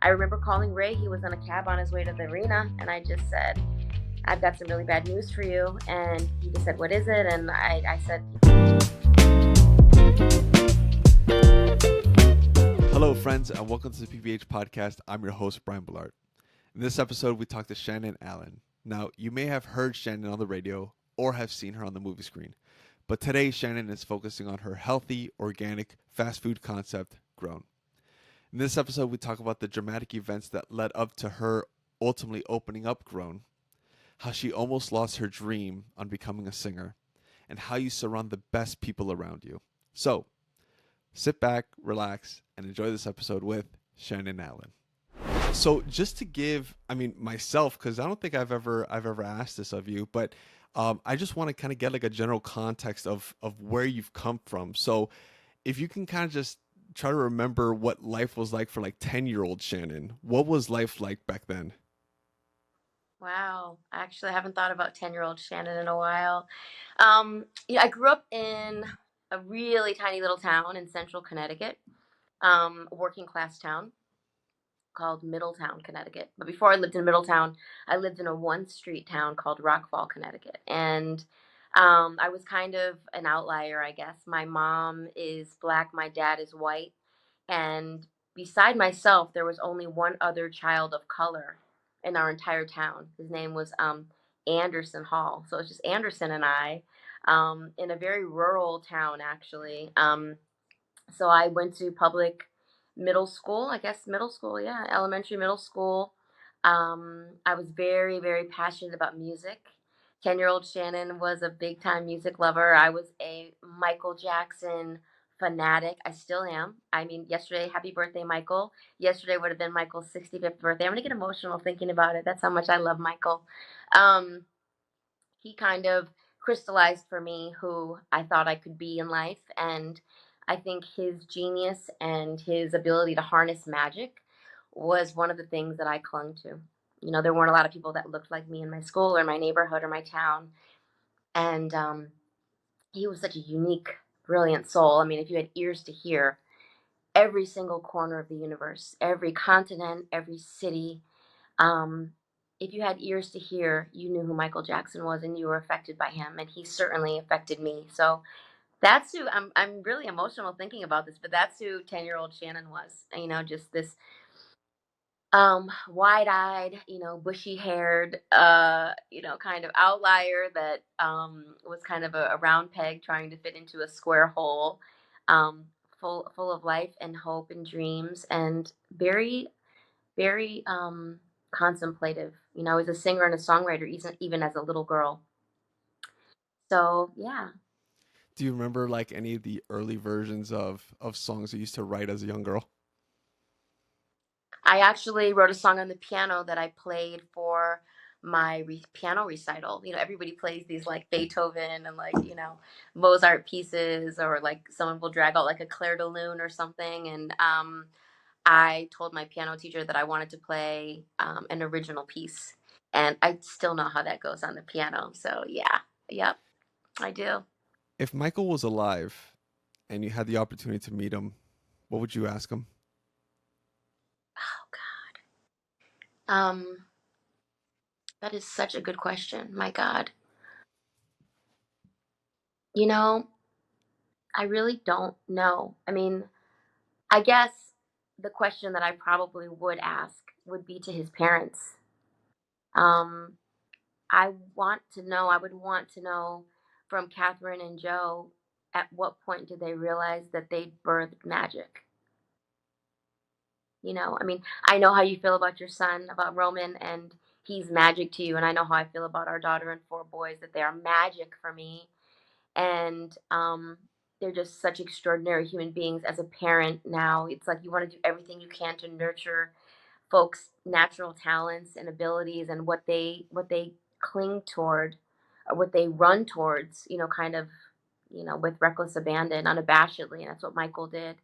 I remember calling Ray. He was in a cab on his way to the arena, and I just said, I've got some really bad news for you. And he just said, what is it? And I said, Hello, friends, and welcome to the PBH Podcast. I'm your host, Brian Ballard. In this episode, we talk to Shannon Allen. Now, you may have heard Shannon on the radio or have seen her on the movie screen, but today Shannon is focusing on her healthy, organic, fast food concept, Grown. In this episode, we talk about the dramatic events that led up to her ultimately opening up Grown, how she almost lost her dream on becoming a singer, and how you surround the best people around you. So, sit back, relax, and enjoy this episode with Shannon Allen. So just to give, myself, because I don't think I've ever asked this of you, but I just want to kind of get like a general context of where you've come from. So if you can kind of just try to remember what life was like for like 10-year-old Shannon, what was life like back then? wow, actually, I haven't thought about 10-year-old Shannon in a while. I grew up in a really tiny little town in central Connecticut, a working class town called Middletown, Connecticut. But before I lived in Middletown, I lived in a one street town called Rockfall, Connecticut. And I was kind of an outlier, I guess. My mom is black, my dad is white. And beside myself, there was only one other child of color in our entire town. His name was Anderson Hall. So it's just Anderson and I in a very rural town, actually. So I went to public middle school, I guess middle school, yeah, elementary, middle school. I was very, very passionate about music. 10-year-old Shannon was a big time music lover. I was a Michael Jackson fanatic. I still am. I mean, yesterday, happy birthday, Michael. Yesterday would have been Michael's 65th birthday. I'm going to get emotional thinking about it. That's how much I love Michael. Um, he kind of crystallized for me who I thought I could be in life. And I think his genius and his ability to harness magic was one of the things that I clung to. You know, there weren't a lot of people that looked like me in my school or my neighborhood or my town. And he was such a unique, brilliant soul. I mean, if you had ears to hear, every single corner of the universe, every continent, every city, um, if you had ears to hear, you knew who Michael Jackson was and you were affected by him, and he certainly affected me. So that's who I'm really emotional thinking about this, but that's who 10-year-old Shannon was. You know, just this wide-eyed, bushy-haired, kind of outlier that was kind of a round peg trying to fit into a square hole, um, full of life and hope and dreams, and very very contemplative. You know, I was a singer and a songwriter even as a little girl. So yeah, Do you remember like any of the early versions of songs you used to write as a young girl? I actually wrote a song on the piano that I played for my piano recital. You know, everybody plays these like Beethoven and like Mozart pieces, or like someone will drag out like a Clair de Lune or something. And I told my piano teacher that I wanted to play an original piece, and I still know how that goes on the piano. So yeah, yep, I do. If Michael was alive and you had the opportunity to meet him, what would you ask him? Oh God. That is such a good question. My God. You know, I really don't know. I mean, I guess the question that I probably would ask would be to his parents. Um, I would want to know from Catherine and Joe, at what point did they realize that they'd birthed magic? You know, I mean, I know how you feel about your son, about Roman, and he's magic to you. And I know how I feel about our daughter and four boys, that they are magic for me. And they're just such extraordinary human beings. As a parent now, it's like you want to do everything you can to nurture folks' natural talents and abilities, and what they cling toward, or what they run towards, kind of, with reckless abandon, unabashedly. And that's what Michael did.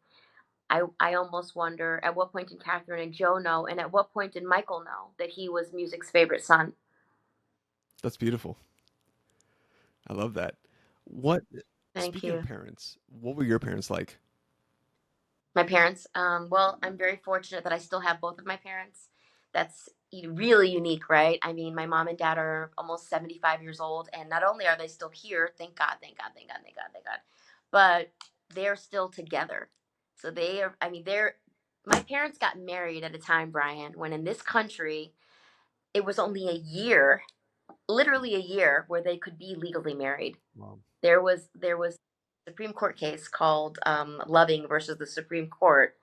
I almost wonder, at what point did Catherine and Joe know, and at what point did Michael know that he was music's favorite son? That's beautiful. I love that. What Thank Speaking of you. parents, what were your parents like? My parents, well, I'm very fortunate that I still have both of my parents. That's really unique, right? I mean, my mom and dad are almost 75 years old, and not only are they still here, thank God, thank God, thank God, thank God, thank God, but they're still together. So they are, I mean, my parents got married at a time, Brian, when in this country, it was only a year, literally a year, where they could be legally married. Wow. There was a Supreme Court case called Loving versus the Supreme Court,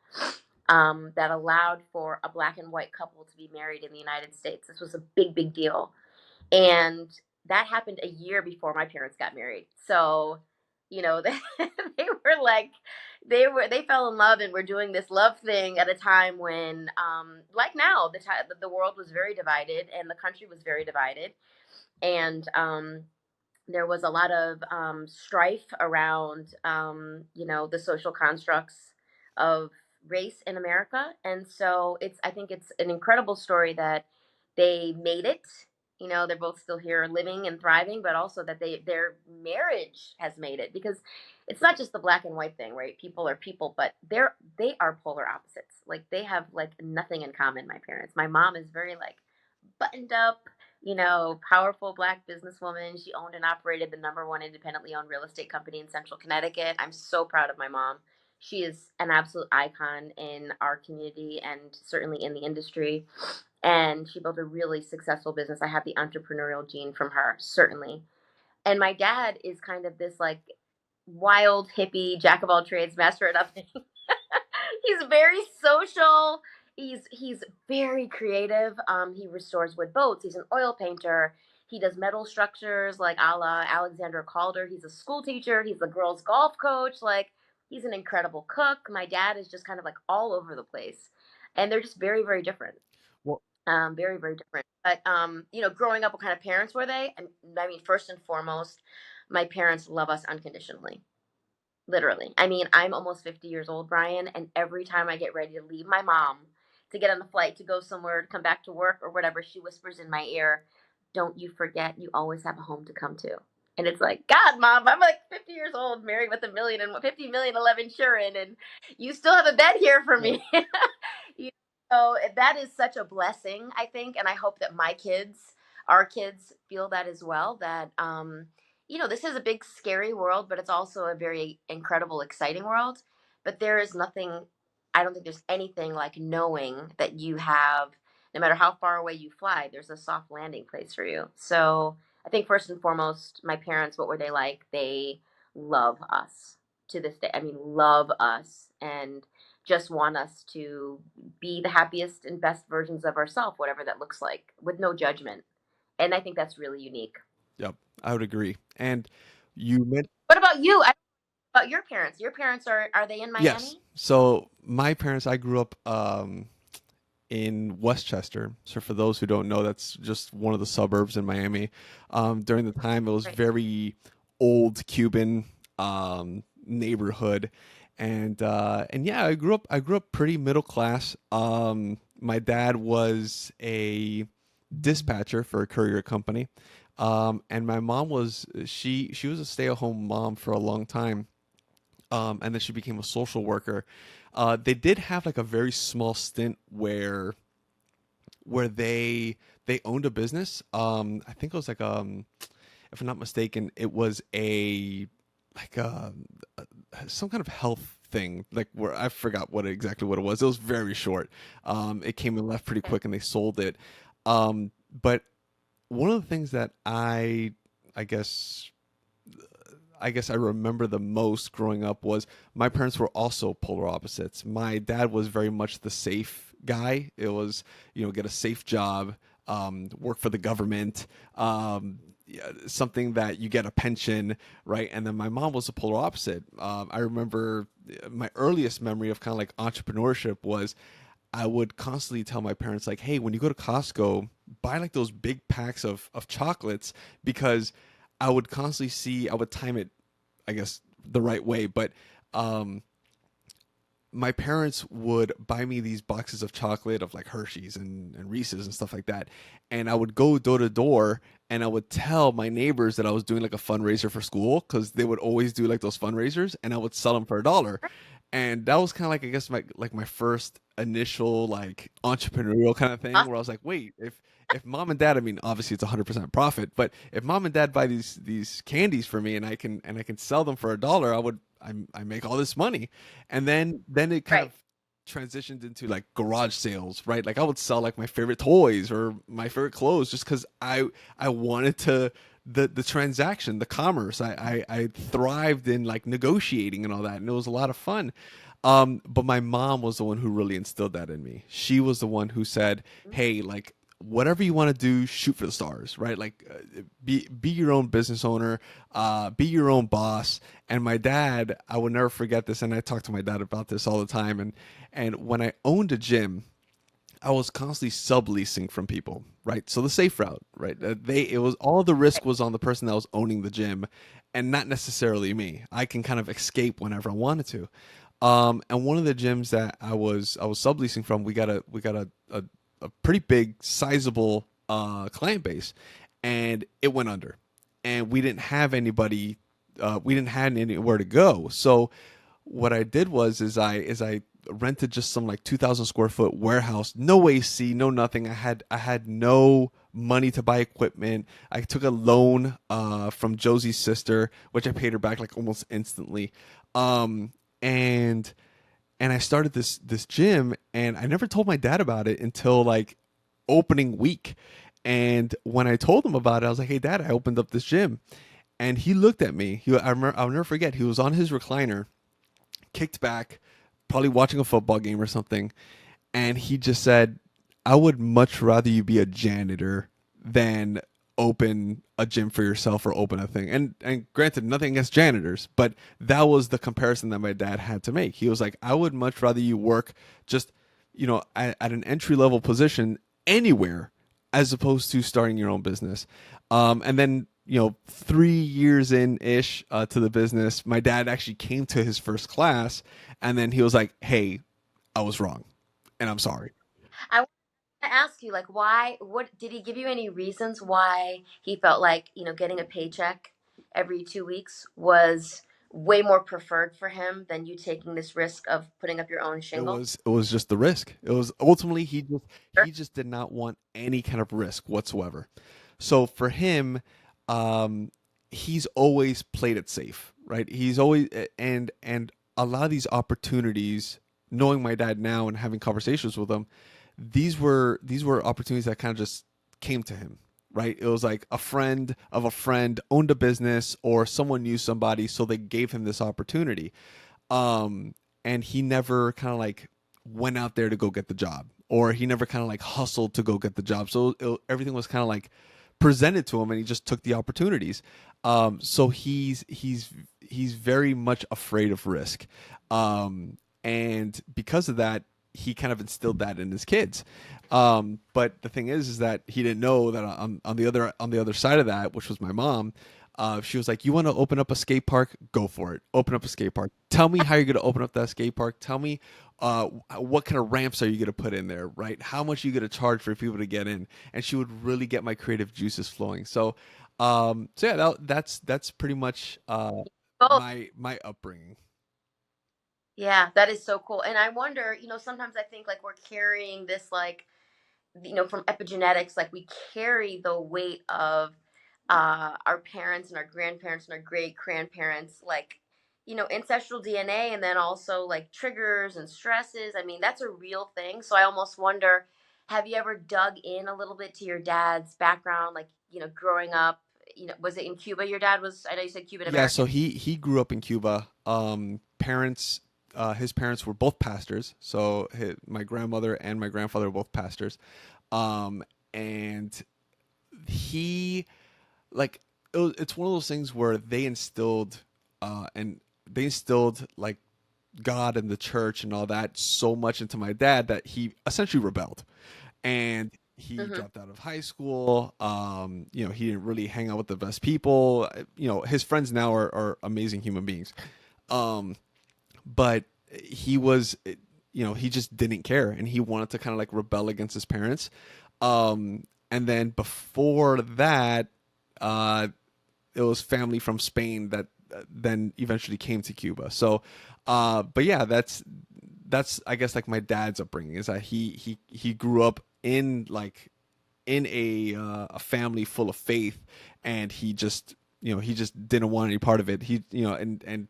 that allowed for a black and white couple to be married in the United States. This was a big, big deal, and that happened a year before my parents got married. So, they were like, they fell in love and were doing this love thing at a time when, like now, the world was very divided and the country was very divided, and there was a lot of strife around, the social constructs of race in America. And so I think it's an incredible story that they made it. They're both still here living and thriving, but also that their marriage has made it, because it's not just the black and white thing, right? People are people, but they are polar opposites. Like, they have like nothing in common. My parents. My mom is very like buttoned up, powerful black businesswoman. She owned and operated the number one independently owned real estate company in central Connecticut. I'm so proud of my mom. She is an absolute icon in our community and certainly in the industry. And she built a really successful business. I have the entrepreneurial gene from her, certainly. And my dad is kind of this like wild hippie, jack of all trades, master of nothing. He's very social. He's very creative. He restores wood boats. He's an oil painter. He does metal structures like a la Alexander Calder. He's a school teacher. He's a girls golf coach. Like, he's an incredible cook. My dad is just kind of like all over the place, and they're just very, very different. Well, Very, very different. But growing up, what kind of parents were they? I mean, first and foremost, my parents love us unconditionally. Literally. I mean, I'm almost 50 years old, Brian, and every time I get ready to leave my mom to get on the flight to go somewhere to come back to work or whatever, she whispers in my ear, "Don't you forget you always have a home to come to." And it's like, God, mom, I'm like 50 years old, married with a million and 50 million love insurance, and you still have a bed here for right. me. You So that is such a blessing, I think, and I hope that our kids, feel that as well. That this is a big, scary world, but it's also a very incredible, exciting world. But there is nothing. I don't think there's anything like knowing that you have, no matter how far away you fly, there's a soft landing place for you. So I think first and foremost, my parents, what were they like? They love us to this day. I mean, love us and just want us to be the happiest and best versions of ourselves, whatever that looks like, with no judgment. And I think that's really unique. Yep, I would agree. And you meant What about you? About your parents? Your parents are they in yes. Miami? So my parents, I grew up in Westchester. So for those who don't know, that's just one of the suburbs in Miami. During the time, it was Right. very old Cuban neighborhood, and yeah, I grew up pretty middle class. My dad was a dispatcher for a courier company, and my mom was she was a stay at home mom for a long time, and then she became a social worker. They did have like a very small stint where they owned a business. I think it was like if I'm not mistaken, it was a like some kind of health thing, like where I forgot exactly what it was. It was very short. It came and left pretty Okay. quick, and they sold it. But one of the things that I guess I remember the most growing up was my parents were also polar opposites. My dad was very much the safe guy. It was, get a safe job, work for the government, yeah, something that you get a pension, right? And then my mom was the polar opposite. I remember my earliest memory of kind of like entrepreneurship was I would constantly tell my parents like, "Hey, when you go to Costco, buy like those big packs of chocolates," because I would time it, I guess, the right way, but um, my parents would buy me these boxes of chocolate of like Hershey's and Reese's and stuff like that. And I would go door to door and I would tell my neighbors that I was doing like a fundraiser for school because they would always do like those fundraisers and I would sell them for $1. And that was kind of like, I guess, my first initial like entrepreneurial kind of thing, Awesome. where I was like, wait, if mom and dad, I mean, obviously it's 100% profit, but if mom and dad buy these candies for me, and I can sell them for $1, I make all this money. And then it kind Right. of transitioned into like garage sales, right? Like I would sell like my favorite toys or my favorite clothes, just because I wanted to, the transaction, the commerce. I thrived in like negotiating and all that, and it was a lot of fun. But my mom was the one who really instilled that in me. She was the one who said, "Hey, like whatever you want to do, shoot for the stars, right? Like be your own business owner, be your own boss." And my dad, I will never forget this, and I talk to my dad about this all the time. And when I owned a gym, I was constantly subleasing from people, right? So the safe route, right? It was all the risk was on the person that was owning the gym, and not necessarily me. I can kind of escape whenever I wanted to. And one of the gyms that I was subleasing from, we got a pretty big, sizable client base, and it went under, and we didn't have anybody, we didn't have anywhere to go. So what I did was I rented just some like 2,000 square foot warehouse, no AC, no nothing. I had no money to buy equipment. I took a loan from Josie's sister, which I paid her back like almost instantly. Um, and and I started this gym, and I never told my dad about it until like opening week. And when I told him about it, I was like, "Hey, Dad, I opened up this gym." And he looked at me. I'll never forget. He was on his recliner, kicked back, probably watching a football game or something, and he just said, "I would much rather you be a janitor than open a gym for yourself or open a thing." And granted, nothing against janitors, but that was the comparison that my dad had to make. He was like, "I would much rather you work just, at an entry level position anywhere, as opposed to starting your own business." And then 3 years in ish to the business, my dad actually came to his first class, and then he was like, "Hey, I was wrong, and I'm sorry." I want to ask you, like, why? What did he give you any reasons why he felt like getting a paycheck every 2 weeks was way more preferred for him than you taking this risk of putting up your own It shingle? was it was just the risk. It was ultimately he just Sure. he just did not want any kind of risk whatsoever. So for him, um, he's always played it safe, right? He's always and a lot of these opportunities, knowing my dad now and having conversations with him, these were opportunities that kind of just came to him, right? It was like a friend of a friend owned a business, or someone knew somebody, so they gave him this opportunity. um and he never kind of like went out there to go get the job, or he never kind of like hustled to go get the job. So everything was kind of like presented to him, and he just took the opportunities. So he's very much afraid of risk. And because of that, he kind of instilled that in his kids. But the thing is that he didn't know that on the other side of that, which was my mom. She was like, "You want to open up a skate park? Go for it. Open up a skate park. Tell me how you're going to open up that skate park. Tell me what kind of ramps are you going to put in there, right? How much are you going to charge for people to get in?" And she would really get my creative juices flowing. So yeah, that's pretty much Both. my upbringing. Yeah, that is so cool. And I wonder, sometimes I think like we're carrying this like from epigenetics, like we carry the weight of our parents and our grandparents and our great grandparents, like ancestral DNA, and then also like triggers and stresses. I mean, that's a real thing. So I almost wonder, have you ever dug in a little bit to your dad's background, like growing up? Was it in Cuba? Your dad was. I know you said Cuban Yeah, so American. he grew up in Cuba. His parents were both pastors. So my grandmother and my grandfather were both pastors. And he like it's one of those things where they instilled like God and the church and all that so much into my dad that he essentially rebelled, and he Hmm. dropped out of high school. He didn't really hang out with the best people. His friends now are amazing human beings. Um, but he just didn't care, and he wanted to kind of like rebel against his parents. And then before that, uh, it was family from Spain then eventually came to Cuba. So, but yeah, that's I guess like my dad's upbringing is that he grew up in like in a family full of faith, and he just he just didn't want any part of it. He a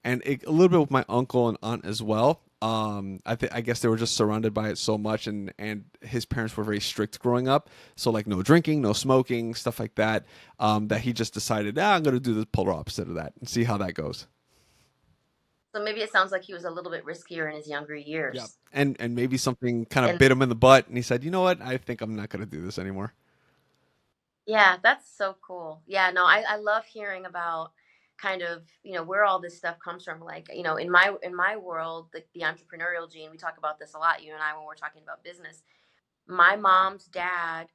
little bit with my uncle and aunt as well. I guess they were just surrounded by it so much, and his parents were very strict growing up. So like no drinking, no smoking, stuff like that. That he just decided, I'm gonna do the polar opposite of that and see how that goes. So maybe it sounds like he was a little bit riskier in his younger Yeah, years. and maybe something kind of And bit him in the butt, and he said, you know what, I think I'm not gonna do this anymore. yeah, that's so cool. Yeah, no, I love hearing about kind of, where all this stuff comes from. Like, in my world, the entrepreneurial gene, we talk about this a lot, you and I, when we're talking about business. My mom's dad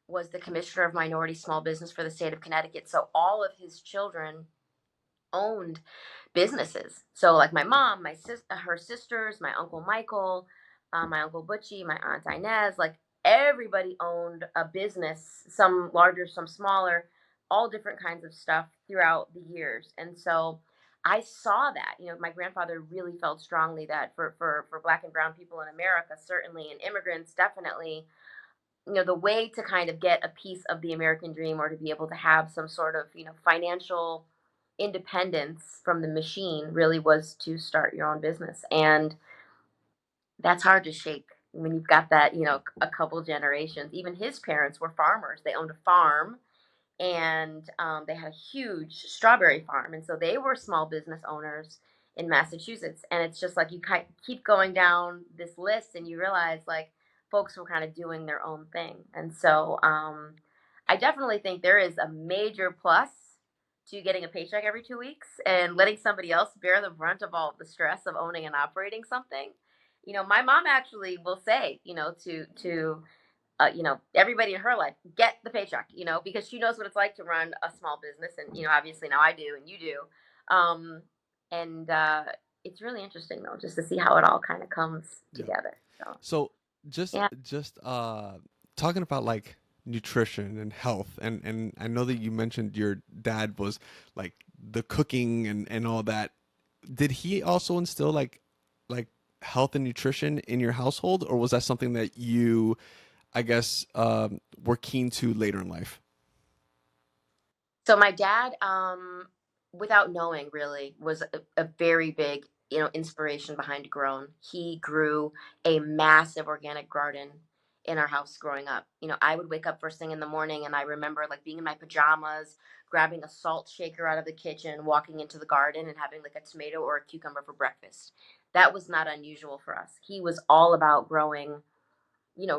was the commissioner of minority small business for the state of Connecticut. So all of his children owned businesses. So like my mom, her sisters, my uncle Michael, my uncle Butchie, my aunt Inez, like everybody owned a business, some larger, some smaller, all different kinds of stuff throughout the years. And so I saw that. My grandfather really felt strongly that for black and brown people in America, certainly, and immigrants, definitely, the way to kind of get a piece of the American dream, or to be able to have some sort of, financial independence from the machine, really was to start your own business. And that's hard to shake when you've got that, a couple generations. Even his parents were farmers. They owned a farm, and they had a huge strawberry farm, and so they were small business owners in Massachusetts. And it's just like you keep going down this list, and you realize like folks were kind of doing their own thing. And so I definitely think there is a major plus to getting a paycheck every 2 weeks and letting somebody else bear the brunt of all of the stress of owning and operating something. My mom actually will say, to everybody in her life, get the paycheck, because she knows what it's like to run a small business. And, obviously now I do and you do. And it's really interesting, though, just to see how it all kind of comes Yeah. together. So, So just yeah. just talking about like nutrition and health, and I know that you mentioned your dad was like the cooking and all that. Did he also instill like health and nutrition in your household, or was that something that you, I guess, were keen to later in life? So my dad, without knowing, really was a very big, inspiration behind Grown. He grew a massive organic garden in our house growing up. I would wake up first thing in the morning, and I remember like being in my pajamas, grabbing a salt shaker out of the kitchen, walking into the garden, and having like a tomato or a cucumber for breakfast. That was not unusual for us. He was all about growing,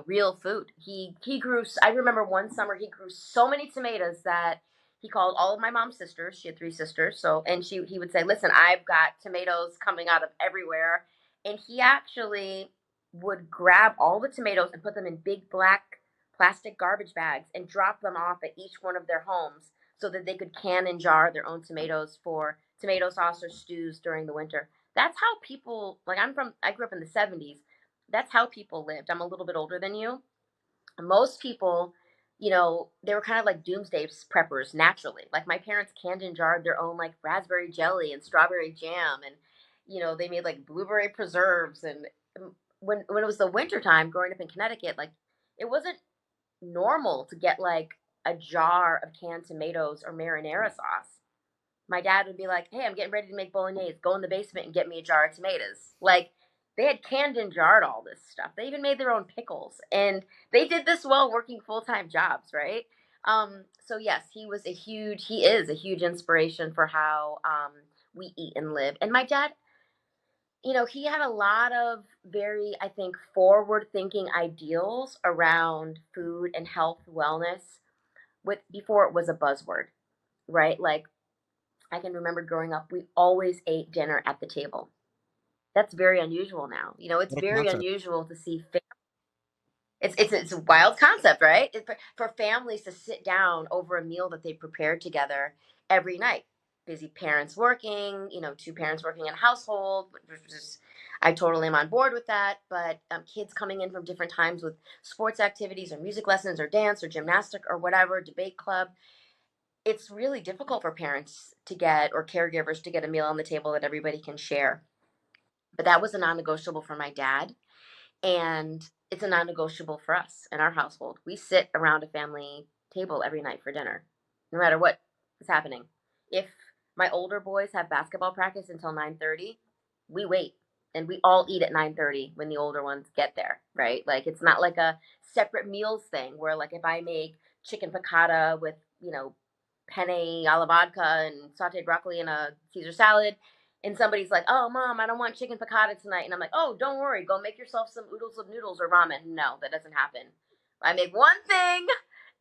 real food. He grew. I remember one summer he grew so many tomatoes that he called all of my mom's sisters. She had three sisters. So, and he would say, "Listen, I've got tomatoes coming out of everywhere," and he actually would grab all the tomatoes and put them in big black plastic garbage bags and drop them off at each one of their homes so that they could can and jar their own tomatoes for tomato sauce or stews during the winter. That's how people, like, I grew up in the 70s. That's how people lived. I'm a little bit older than you. Most people, they were kind of like doomsday preppers naturally. Like my parents canned and jarred their own like raspberry jelly and strawberry jam, and they made like blueberry preserves. And when it was the winter time growing up in Connecticut, like it wasn't normal to get like a jar of canned tomatoes or marinara sauce. My dad would be like, "Hey, I'm getting ready to make bolognese. Go in the basement and get me a jar of tomatoes." Like they had canned and jarred all this stuff. They even made their own pickles, and they did this while working full time jobs, right? So yes, he is a huge inspiration for how we eat and live. And my dad, he had a lot of very, I think, forward thinking ideals around food and health, wellness, with before it was a buzzword, right? Like I can remember growing up, we always ate dinner at the table. That's very unusual now. It's What a very concept. unusual to see. It's a wild concept, right? For families to sit down over a meal that they prepared together every night. Busy parents working, two parents working in a household, which is, I totally am on board with that. But kids coming in from different times with sports activities or music lessons or dance or gymnastic or whatever, debate club. it's really difficult for parents to get, or caregivers to get, a meal on the table that everybody can share. But that was a non-negotiable for my dad, and it's a non-negotiable for us in our household. We sit around a family table every night for dinner, no matter what is happening. If my older boys have basketball practice until 9:30, we wait and we all eat at 9:30 when the older ones get there, right? Like, it's not like a separate meals thing where, like, if I make chicken piccata with, penne alla vodka and sauteed broccoli and a Caesar salad, and somebody's like, "Oh, mom, I don't want chicken piccata tonight," and I'm like, "Oh, don't worry, go make yourself some oodles of noodles or ramen." No, that doesn't happen. I make one thing,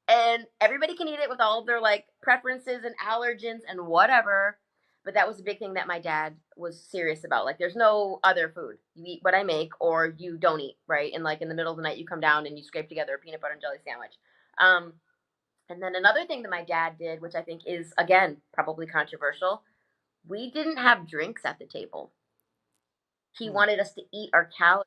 and everybody can eat it with all of their, like, preferences and allergens and whatever. But that was a big thing that my dad was serious about. Like, there's no other food. You eat what I make, or you don't eat, right? And, like, in the middle of the night, you come down and you scrape together a peanut butter and jelly sandwich. Um, and then another thing that my dad did, which I think is, again, probably controversial, we didn't have drinks at the table. He Hmm. wanted us to eat our calories,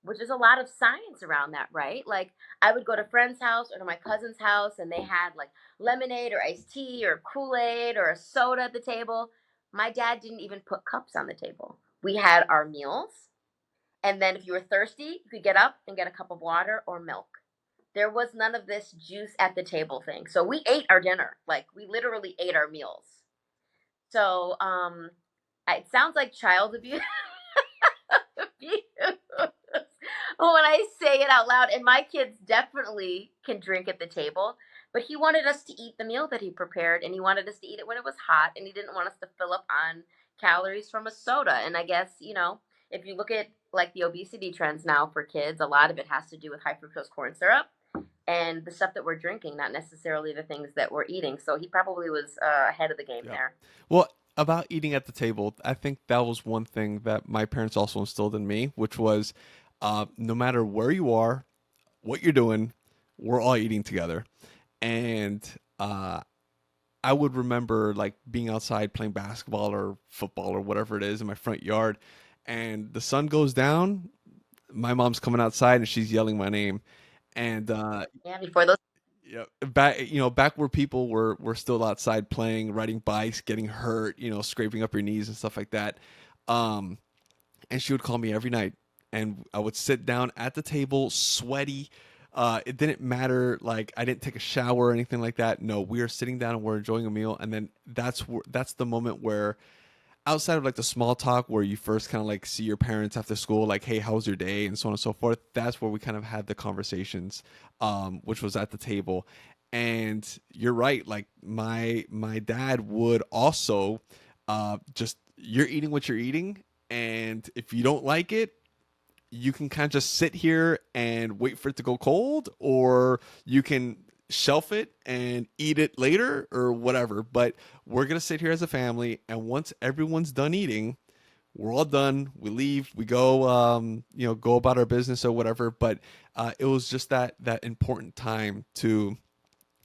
which is a lot of science around that, right? Like, I would go to friend's house or to my cousin's house, and they had, like, lemonade or iced tea or Kool-Aid or a soda at the table. My dad didn't even put cups on the table. We had our meals, and then if you were thirsty, you could get up and get a cup of water or milk. There was none of this juice at the table thing. So we ate our dinner. Like, we literally ate our meals. So it sounds like child abuse. When I say it out loud, and my kids definitely can drink at the table, but he wanted us to eat the meal that he prepared, and he wanted us to eat it when it was hot, and he didn't want us to fill up on calories from a soda. And I guess, if you look at, like, the obesity trends now for kids, a lot of it has to do with high fructose corn syrup and the stuff that we're drinking, not necessarily the things that we're eating. So he probably was ahead of the game Yep. there. Well, about eating at the table, I think that was one thing that my parents also instilled in me, which was no matter where you are, what you're doing, we're all eating together. And I would remember like being outside playing basketball or football or whatever it is in my front yard, and the sun goes down. My mom's coming outside and she's yelling my name, and Yeah, before those. yeah, back where people were still outside playing, riding bikes, getting hurt, scraping up your knees and stuff like that. Um, and she would call me every night, and I would sit down at the table, sweaty. It didn't matter, like I didn't take a shower or anything like that. No, we are sitting down and we're enjoying a meal, and then that's the moment where outside of like the small talk where you first kind of like see your parents after school, like, hey, how was your day, and so on and so forth. That's where we kind of had the conversations, which was at the table. And you're right, like my dad would also just, you're eating what you're eating, and if you don't like it, you can kind of just sit here and wait for it to go cold, or you can shelf it and eat it later or whatever. But we're going to sit here as a family, and once everyone's done eating, we're all done. We leave, we go, go about our business or whatever. But it was just that important time to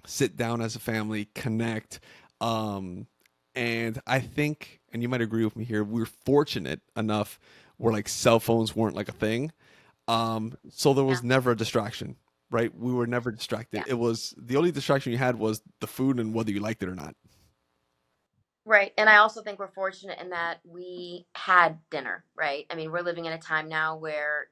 sit down as a family, connect. Um, and I think, and you might agree with me here, we were fortunate enough where like cell phones weren't like a thing. So there Yeah, was never a distraction, right? We were never distracted. yeah. It was the only distraction you had was the food and whether you liked it or not. Right. And I also think we're fortunate in that we had dinner, right? I mean, we're living in a time now where,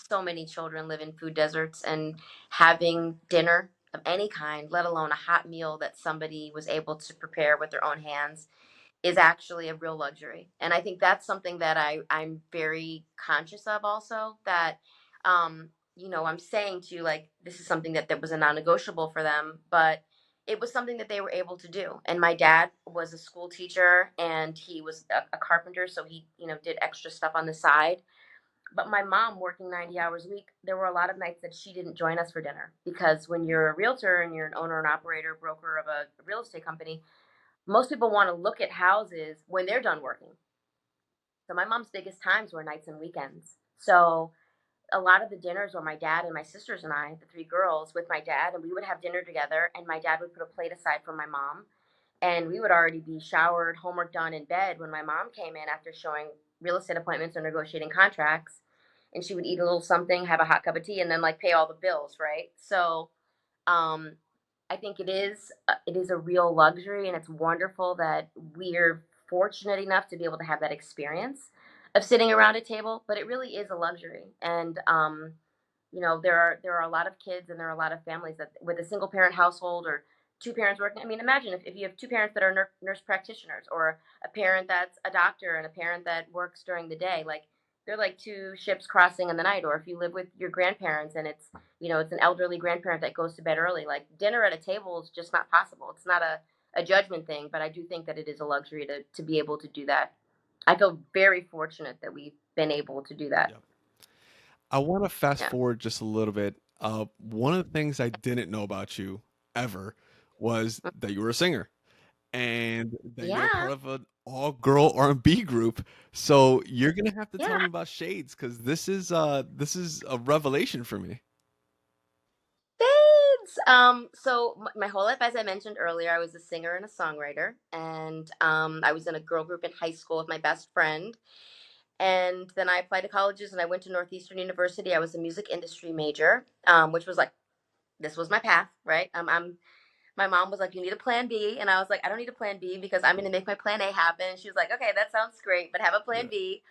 so many children live in food deserts, and having dinner of any kind, let alone a hot meal that somebody was able to prepare with their own hands, is actually a real luxury. And I think that's something that I'm very conscious of also, that I'm saying to you, like, this is something that was a non-negotiable for them, but it was something that they were able to do. And my dad was a school teacher, and he was a carpenter, so he, did extra stuff on the side. But my mom, working 90 hours a week, there were a lot of nights that she didn't join us for dinner, because when you're a realtor and you're an owner and operator, broker of a real estate company, most people want to look at houses when they're done working. So my mom's biggest times were nights and weekends. So a lot of the dinners were my dad and my sisters and I, the three girls, with my dad, and we would have dinner together, and my dad would put a plate aside for my mom, and we would already be showered, homework done, in bed when my mom came in after showing real estate appointments or negotiating contracts, and she would eat a little something, have a hot cup of tea, and then, like, pay all the bills, right? So um I think it is a real luxury, and it's wonderful that we're fortunate enough to be able to have that experience of sitting around a table. But it really is a luxury, and there are a lot of kids and there are a lot of families that with a single parent household or two parents working. I mean, imagine if you have two parents that are nurse practitioners, or a parent that's a doctor and a parent that works during the day. Like, they're like two ships crossing in the night. Or if you live with your grandparents and it's an elderly grandparent that goes to bed early, like dinner at a table is just not possible. It's not a judgment thing, but I do think that it is a luxury to be able to do that. I feel very fortunate that we've been able to do that. Yep. I want to fast Yeah. forward just a little bit. One of the things I didn't know about you ever was that you were a singer and that you're a Yeah. part of an all-girl R&B group. So you're gonna have to Yeah. tell me about Shades, because this is a revelation for me. Thanks. So my whole life, as I mentioned earlier, I was a singer and a songwriter, and I was in a girl group in high school with my best friend. And then I applied to colleges, and I went to Northeastern University. I was a music industry major, which was like, this was my path, right? My mom was like, "You need a plan B," and I was like, "I don't need a plan B because I'm going to make my plan A happen." She was like, "Okay, that sounds great, but have a plan Yeah. B."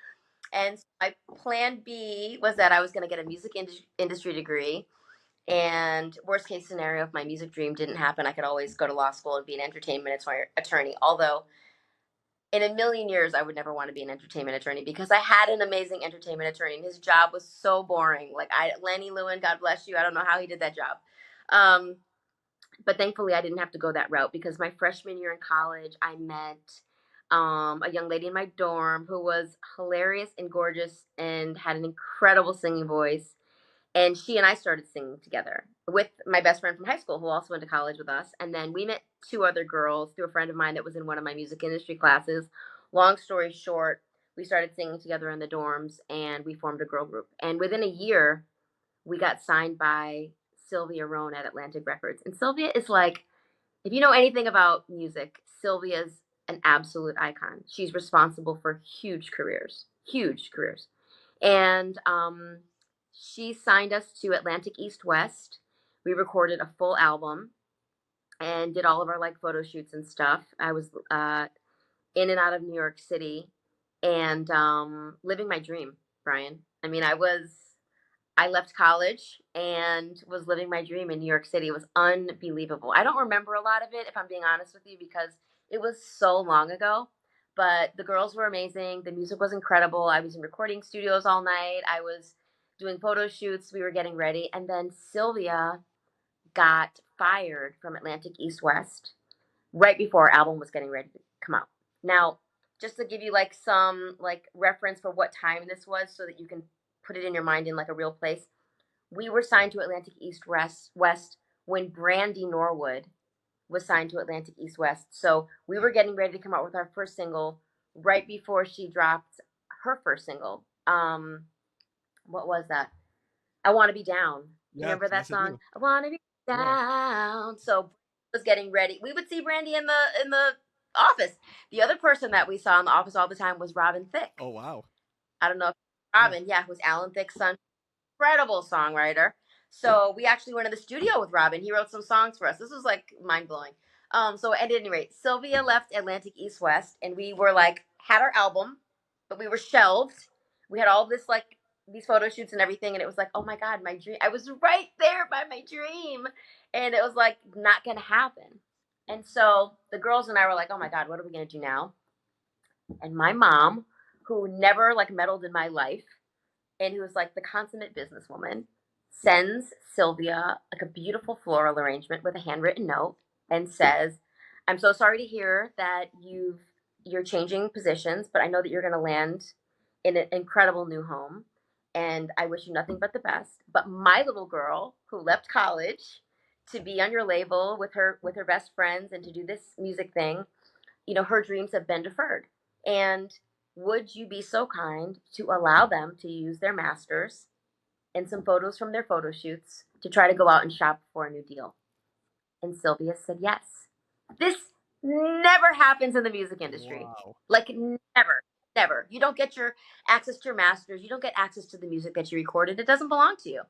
And so my plan B was that I was going to get a music industry degree. And worst case scenario, if my music dream didn't happen, I could always go to law school and be an entertainment attorney. Although, in a million years, I would never want to be an entertainment attorney because I had an amazing entertainment attorney, and his job was so boring. Lenny Lewin, God bless you. I don't know how he did that job. Um, but thankfully, I didn't have to go that route because my freshman year in college, I met a young lady in my dorm who was hilarious and gorgeous and had an incredible singing voice, and she and I started singing together with my best friend from high school who also went to college with us. And then we met two other girls through a friend of mine that was in one of my music industry classes. Long story short, we started singing together in the dorms and we formed a girl group. And within a year, we got signed by Sylvia Rohn at Atlantic Records. And Sylvia is like, if you know anything about music, Sylvia's an absolute icon. She's responsible for huge careers, huge careers. And she signed us to Atlantic East West. We recorded a full album and did all of our like photo shoots and stuff. I was in and out of New York City and living my dream, Brian. I mean, I left college and was living my dream in New York City. It was unbelievable. I don't remember a lot of it, if I'm being honest with you, because it was so long ago. But the girls were amazing. The music was incredible. I was in recording studios all night. I was doing photo shoots. We were getting ready. And then Sylvia got fired from Atlantic East West right before our album was getting ready to come out. Now, just to give you like some like reference for what time this was so that you can put it in your mind in like a real place, we were signed to Atlantic East West when Brandy Norwood was signed to Atlantic East West. So we were getting ready to come out with our first single right before she dropped her first single. What was that? I Want to Be Down. Do you Yes, remember that yes, I song? do. I want to be Yeah. down. So was getting ready. We would see Brandy in the office. The other person that we saw in the office all the time was Robin Thicke. Oh wow. I don't know if Yeah. Robin, yeah, was Alan Thicke's son, incredible songwriter. So we actually went to the studio with Robin. He wrote some songs for us. This was like mind blowing. So at any rate, Sylvia left Atlantic East West, and we were like had our album, but we were shelved. We had all this like these photo shoots and everything, and it was like, oh my god, my dream! I was right there by my dream, and it was like not gonna happen. And so the girls and I were like, oh my god, what are we gonna do now? And my mom, who never like meddled in my life, and who was like the consummate businesswoman, sends Sylvia like a beautiful floral arrangement with a handwritten note and says, "I'm so sorry to hear that you're changing positions, but I know that you're going to land in an incredible new home, and I wish you nothing but the best. But my little girl who left college to be on your label with her best friends and to do this music thing, her dreams have been deferred. And would you be so kind to allow them to use their masters and some photos from their photo shoots to try to go out and shop for a new deal?" And Sylvia said yes. This never happens in the music industry. Wow. Like, never, never. You don't get your access to your masters. You don't get access to the music that you recorded. It doesn't belong to you.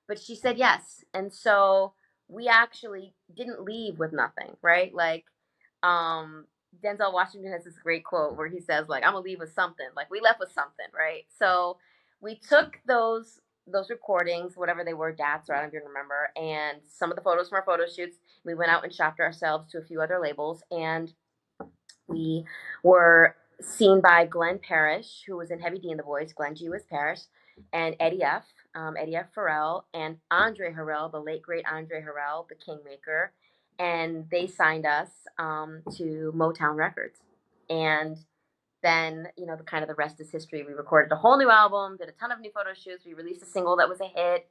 But she said yes. And so we actually didn't leave with nothing, right? Like, um, Denzel Washington has this great quote where he says, like, I'm gonna leave with something. Like, we left with something, right? So we took those recordings, whatever they were, DATs, or I don't even remember, and some of the photos from our photo shoots. We went out and shopped ourselves to a few other labels, and we were seen by Glenn Parrish, who was in Heavy D and the Boys. Glenn G was Parrish, and Eddie F. Farrell, and Andre Harrell, the late great Andre Harrell, the Kingmaker, and they signed us to Motown Records. And then, the kind of the rest is history. We recorded a whole new album, did a ton of new photo shoots. We released a single that was a hit.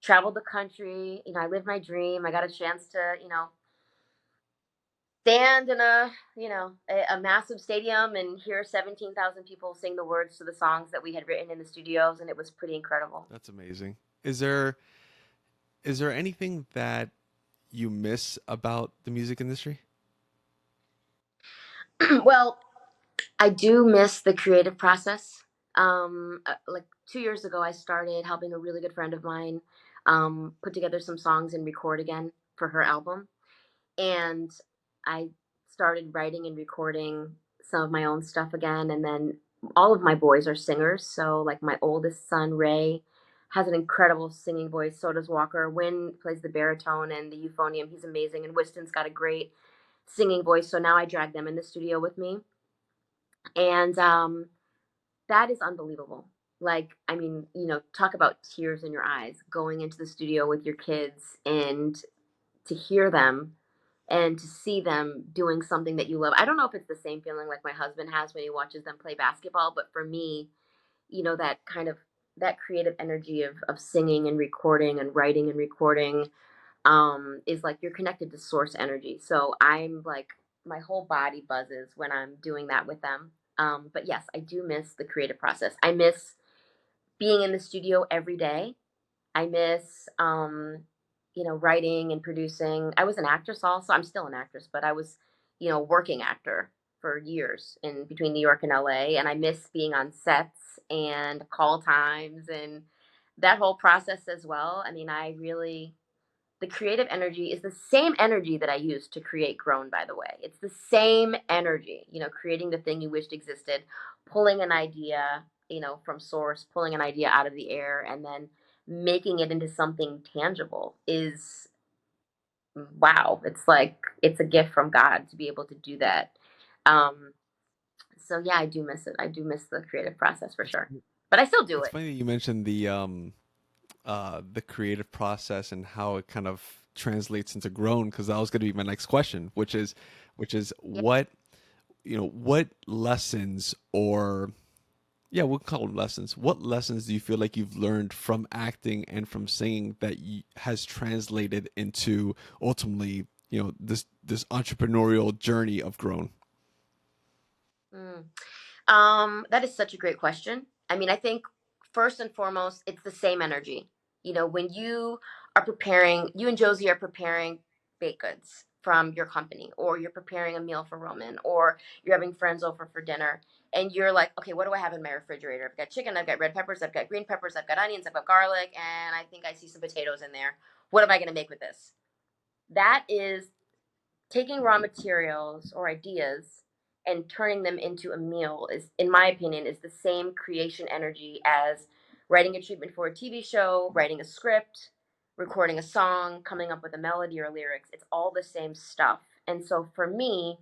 Traveled the country. I lived my dream. I got a chance to, stand in a massive stadium and hear 17,000 people sing the words to the songs that we had written in the studios, and it was pretty incredible. That's amazing. Is there anything that you miss about the music industry? Well, I do miss the creative process. Like 2 years ago, I started helping a really good friend of mine put together some songs and record again for her album. And I started writing and recording some of my own stuff again. And then all of my boys are singers. So, like, my oldest son, Ray, has an incredible singing voice. So does Walker. Wynn plays the baritone and the euphonium. He's amazing. And Wiston's got a great singing voice. So now I drag them in the studio with me. And that is unbelievable. Like, I mean, talk about tears in your eyes going into the studio with your kids and to hear them and to see them doing something that you love. I don't know if it's the same feeling like my husband has when he watches them play basketball, but for me, that kind of that creative energy of singing and recording and writing and recording is like you're connected to source energy. So I'm like my whole body buzzes when I'm doing that with them. But yes, I do miss the creative process. I miss being in the studio every day. I miss, writing and producing. I was an actress also. I'm still an actress, but I was, working actor for years in between New York and LA. And I miss being on sets and call times and that whole process as well. I mean, the creative energy is the same energy that I used to create Grown, by the way. It's the same energy, creating the thing you wished existed, pulling an idea, from source, pulling an idea out of the air, and then making it into something tangible is wow. It's like it's a gift from God to be able to do that. Um, so yeah, I do miss it. I do miss the creative process for It's sure, but I still do it's it. funny that you mentioned the creative process and how it kind of translates into grown, because that was going to be my next question, which is Yeah. what lessons, or yeah, we'll call them lessons. What lessons do you feel like you've learned from acting and from singing that has translated into ultimately, this entrepreneurial journey of grown? Mm. That is such a great question. I mean, I think first and foremost, it's the same energy. When you and Josie are preparing baked goods from your company, or you're preparing a meal for Roman, or you're having friends over for dinner, and you're like, okay, what do I have in my refrigerator? I've got chicken, I've got red peppers, I've got green peppers, I've got onions, I've got garlic, and I think I see some potatoes in there. What am I going to make with this? That is taking raw materials or ideas and turning them into a meal is, in my opinion, is the same creation energy as writing a treatment for a TV show, writing a script, recording a song, coming up with a melody or lyrics. It's all the same stuff. And so for me,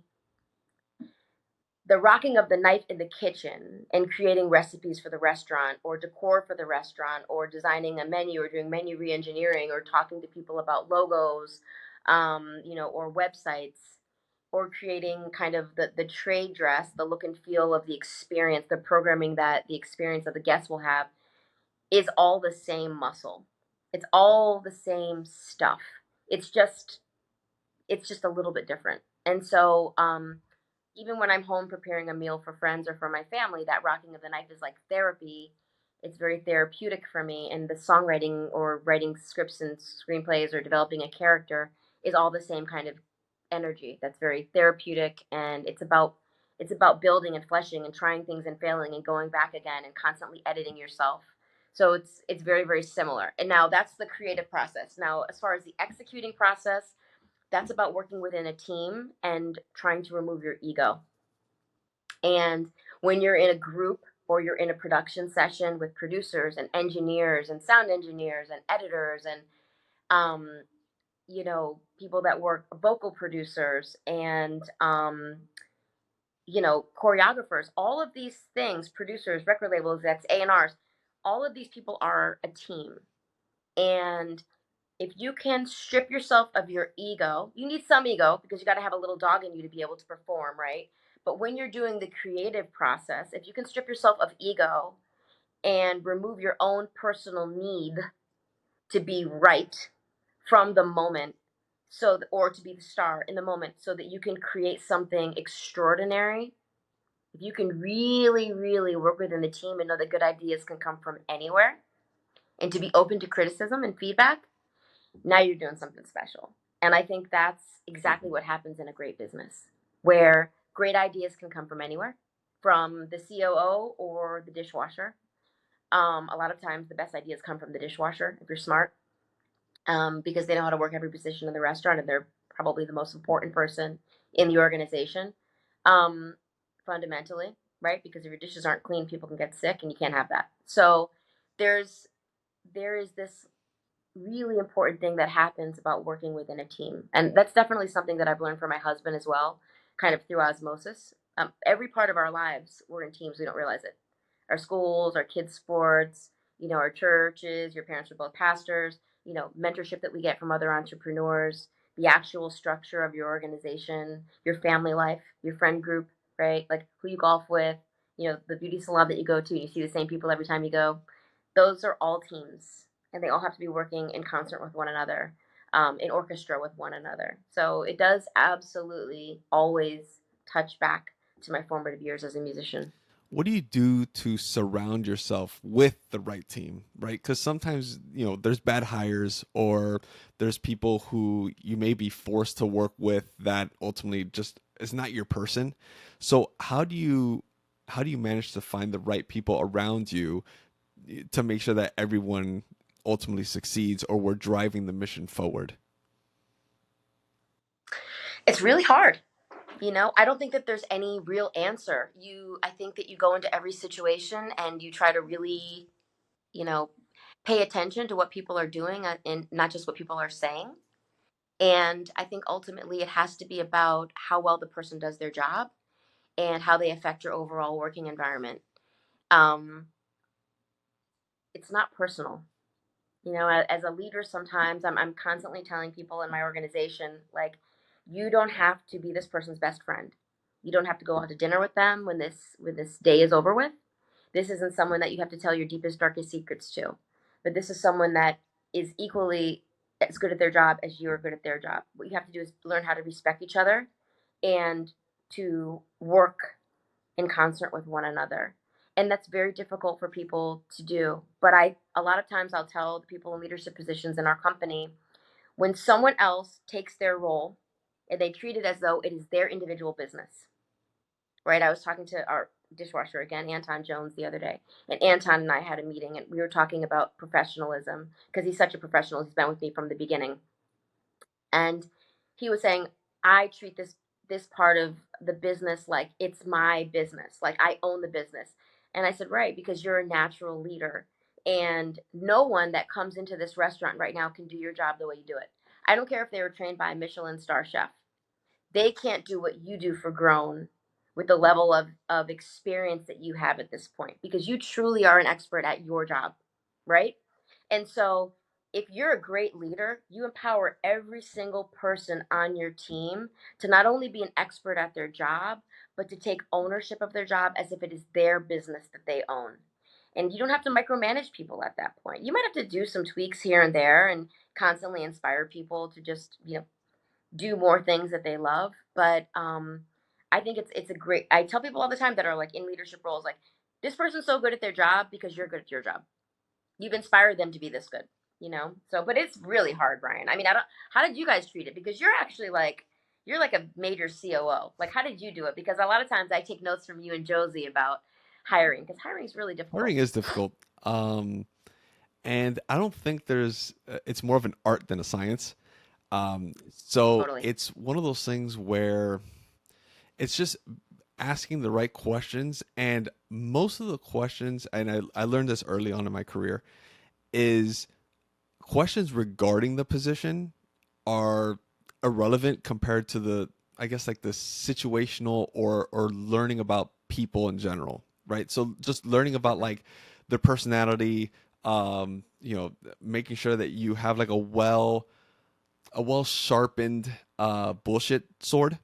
the rocking of the knife in the kitchen and creating recipes for the restaurant or decor for the restaurant or designing a menu or doing menu reengineering or talking to people about logos, or websites, or creating kind of the trade dress, the look and feel of the experience, the programming that the experience of the guests will have is all the same muscle. It's all the same stuff. It's just it's just a little bit different. And so even when I'm home preparing a meal for friends or for my family, that rocking of the knife is like therapy. It's very therapeutic for me. And the songwriting or writing scripts and screenplays or developing a character is all the same kind of energy. That's very therapeutic, and it's about building and fleshing and trying things and failing and going back again and constantly editing yourself So it's very, very similar. And now that's the creative process. Now, as far as the executing process, that's about working within a team and trying to remove your ego. And when you're in a group or you're in a production session with producers and engineers and sound engineers and editors and um, people that work vocal producers and choreographers, all of these things, producers, record label execs, A&Rs, all of these people are a team. And if you can strip yourself of your ego, you need some ego because you got to have a little dog in you to be able to perform, right? But when you're doing the creative process, if you can strip yourself of ego and remove your own personal need to be right from the moment, or to be the star in the moment, so that you can create something extraordinary. If you can really, really work within the team and know that good ideas can come from anywhere, and to be open to criticism and feedback, now you're doing something special. And I think that's exactly what happens in a great business, where great ideas can come from anywhere, from the COO or the dishwasher. A lot of times the best ideas come from the dishwasher if you're smart, because they know how to work every position in the restaurant and they're probably the most important person in the organization, um, fundamentally, right? Because if your dishes aren't clean, people can get sick and you can't have that. So there's there is this really important thing that happens about working within a team. And that's definitely something that I've learned from my husband as well, kind of through osmosis. Every part of our lives, we're in teams, we don't realize it. Our schools, our kids' sports, our churches, your parents are both pastors, mentorship that we get from other entrepreneurs, the actual structure of your organization, your family life, your friend group, right? Like who you golf with, the beauty salon that you go to, you see the same people every time you go. Those are all teams, and they all have to be working in concert with one another, in orchestra with one another. So it does absolutely always touch back to my formative years as a musician. What do you do to surround yourself with the right team, right? Because sometimes, there's bad hires or there's people who you may be forced to work with that ultimately just is not your person. So how do you manage to find the right people around you to make sure that everyone ultimately succeeds or we're driving the mission forward? It's really hard. I don't think that there's any real answer. I think that you go into every situation and you try to really, you know, pay attention to what people are doing, and not just what people are saying. And I think ultimately it has to be about how well the person does their job and how they affect your overall working environment. Um, it's not personal. As a leader, sometimes I'm constantly telling people in my organization, like, you don't have to be this person's best friend. You don't have to go out to dinner with them when this day is over with. This isn't someone that you have to tell your deepest, darkest secrets to. But this is someone that is equally as good at their job as you are good at their job. What you have to do is learn how to respect each other and to work in concert with one another. And that's very difficult for people to do. But a lot of times I'll tell the people in leadership positions in our company, when someone else takes their role and they treat it as though it is their individual business, right? I was talking to our dishwasher again, Anton Jones, the other day, and Anton and I had a meeting, and we were talking about professionalism because he's such a professional. He's been with me from the beginning, and he was saying, I treat this part of the business like it's my business, like I own the business. And I said, right, because you're a natural leader, and no one that comes into this restaurant right now can do your job the way you do it. I don't care if they were trained by a Michelin star chef. They can't do what you do for grown with the level of experience that you have at this point, because you truly are an expert at your job, right? And so if you're a great leader, you empower every single person on your team to not only be an expert at their job, but to take ownership of their job as if it is their business that they own. And you don't have to micromanage people at that point. You might have to do some tweaks here and there and constantly inspire people to just, do more things that they love. But I think it's a great. I tell people all the time that are like in leadership roles, like, this person's so good at their job because you're good at your job. You've inspired them to be this good. So, but it's really hard, Brian. I mean, I don't. How did you guys treat it? Because you're actually like, you're like a major COO. Like, how did you do it? Because a lot of times I take notes from you and Josie about hiring, because hiring is really difficult. Hiring is difficult. And I don't think it's more of an art than a science. So Totally. it's one of those things where it's just asking the right questions. And most of the questions, and I learned this early on in my career, is questions regarding the position are irrelevant compared to I guess like the situational or learning about people in general, right? So just learning about like their personality, making sure that you have like a well sharpened bullshit sword,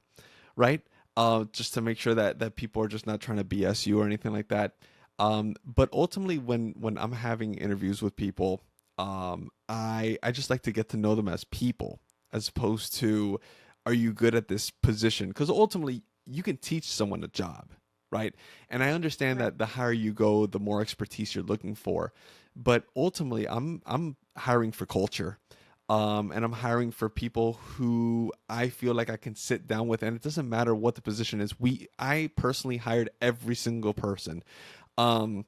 right? Just to make sure that people are just not trying to BS you or anything like that. But ultimately, when I'm having interviews with people, I just like to get to know them as people, as opposed to, are you good at this position? Because ultimately, you can teach someone a job, right? And I understand Right. that the higher you go, the more expertise you're looking for. But ultimately, I'm hiring for culture, and I'm hiring for people who I feel like I can sit down with, and it doesn't matter what the position is. I personally hired every single person, um,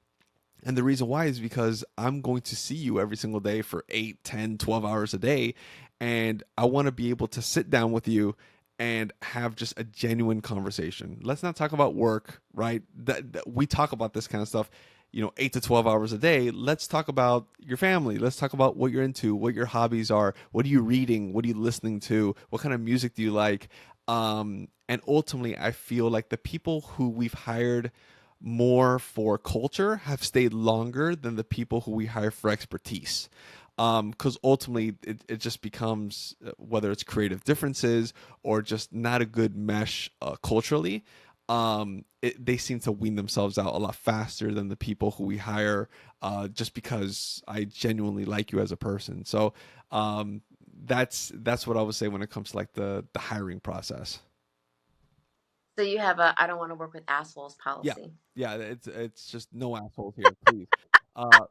and the reason why is because I'm going to see you every single day for 8, 10, 12 hours a day, and I want to be able to sit down with you and have just a genuine conversation. Let's not talk about work, right? That we talk about this kind of stuff, 8 to 12 hours a day. Let's talk about your family. Let's talk about what you're into, what your hobbies are, what are you reading, what are you listening to, what kind of music do you like? And ultimately, I feel like the people who we've hired more for culture have stayed longer than the people who we hire for expertise. Because ultimately, it just becomes, whether it's creative differences or just not a good mesh culturally, they seem to wean themselves out a lot faster than the people who we hire, just because I genuinely like you as a person. So that's what I would say when it comes to like the hiring process. So you have a I don't want to work with assholes Yeah, policy. yeah, it's just no assholes here, please. Uh,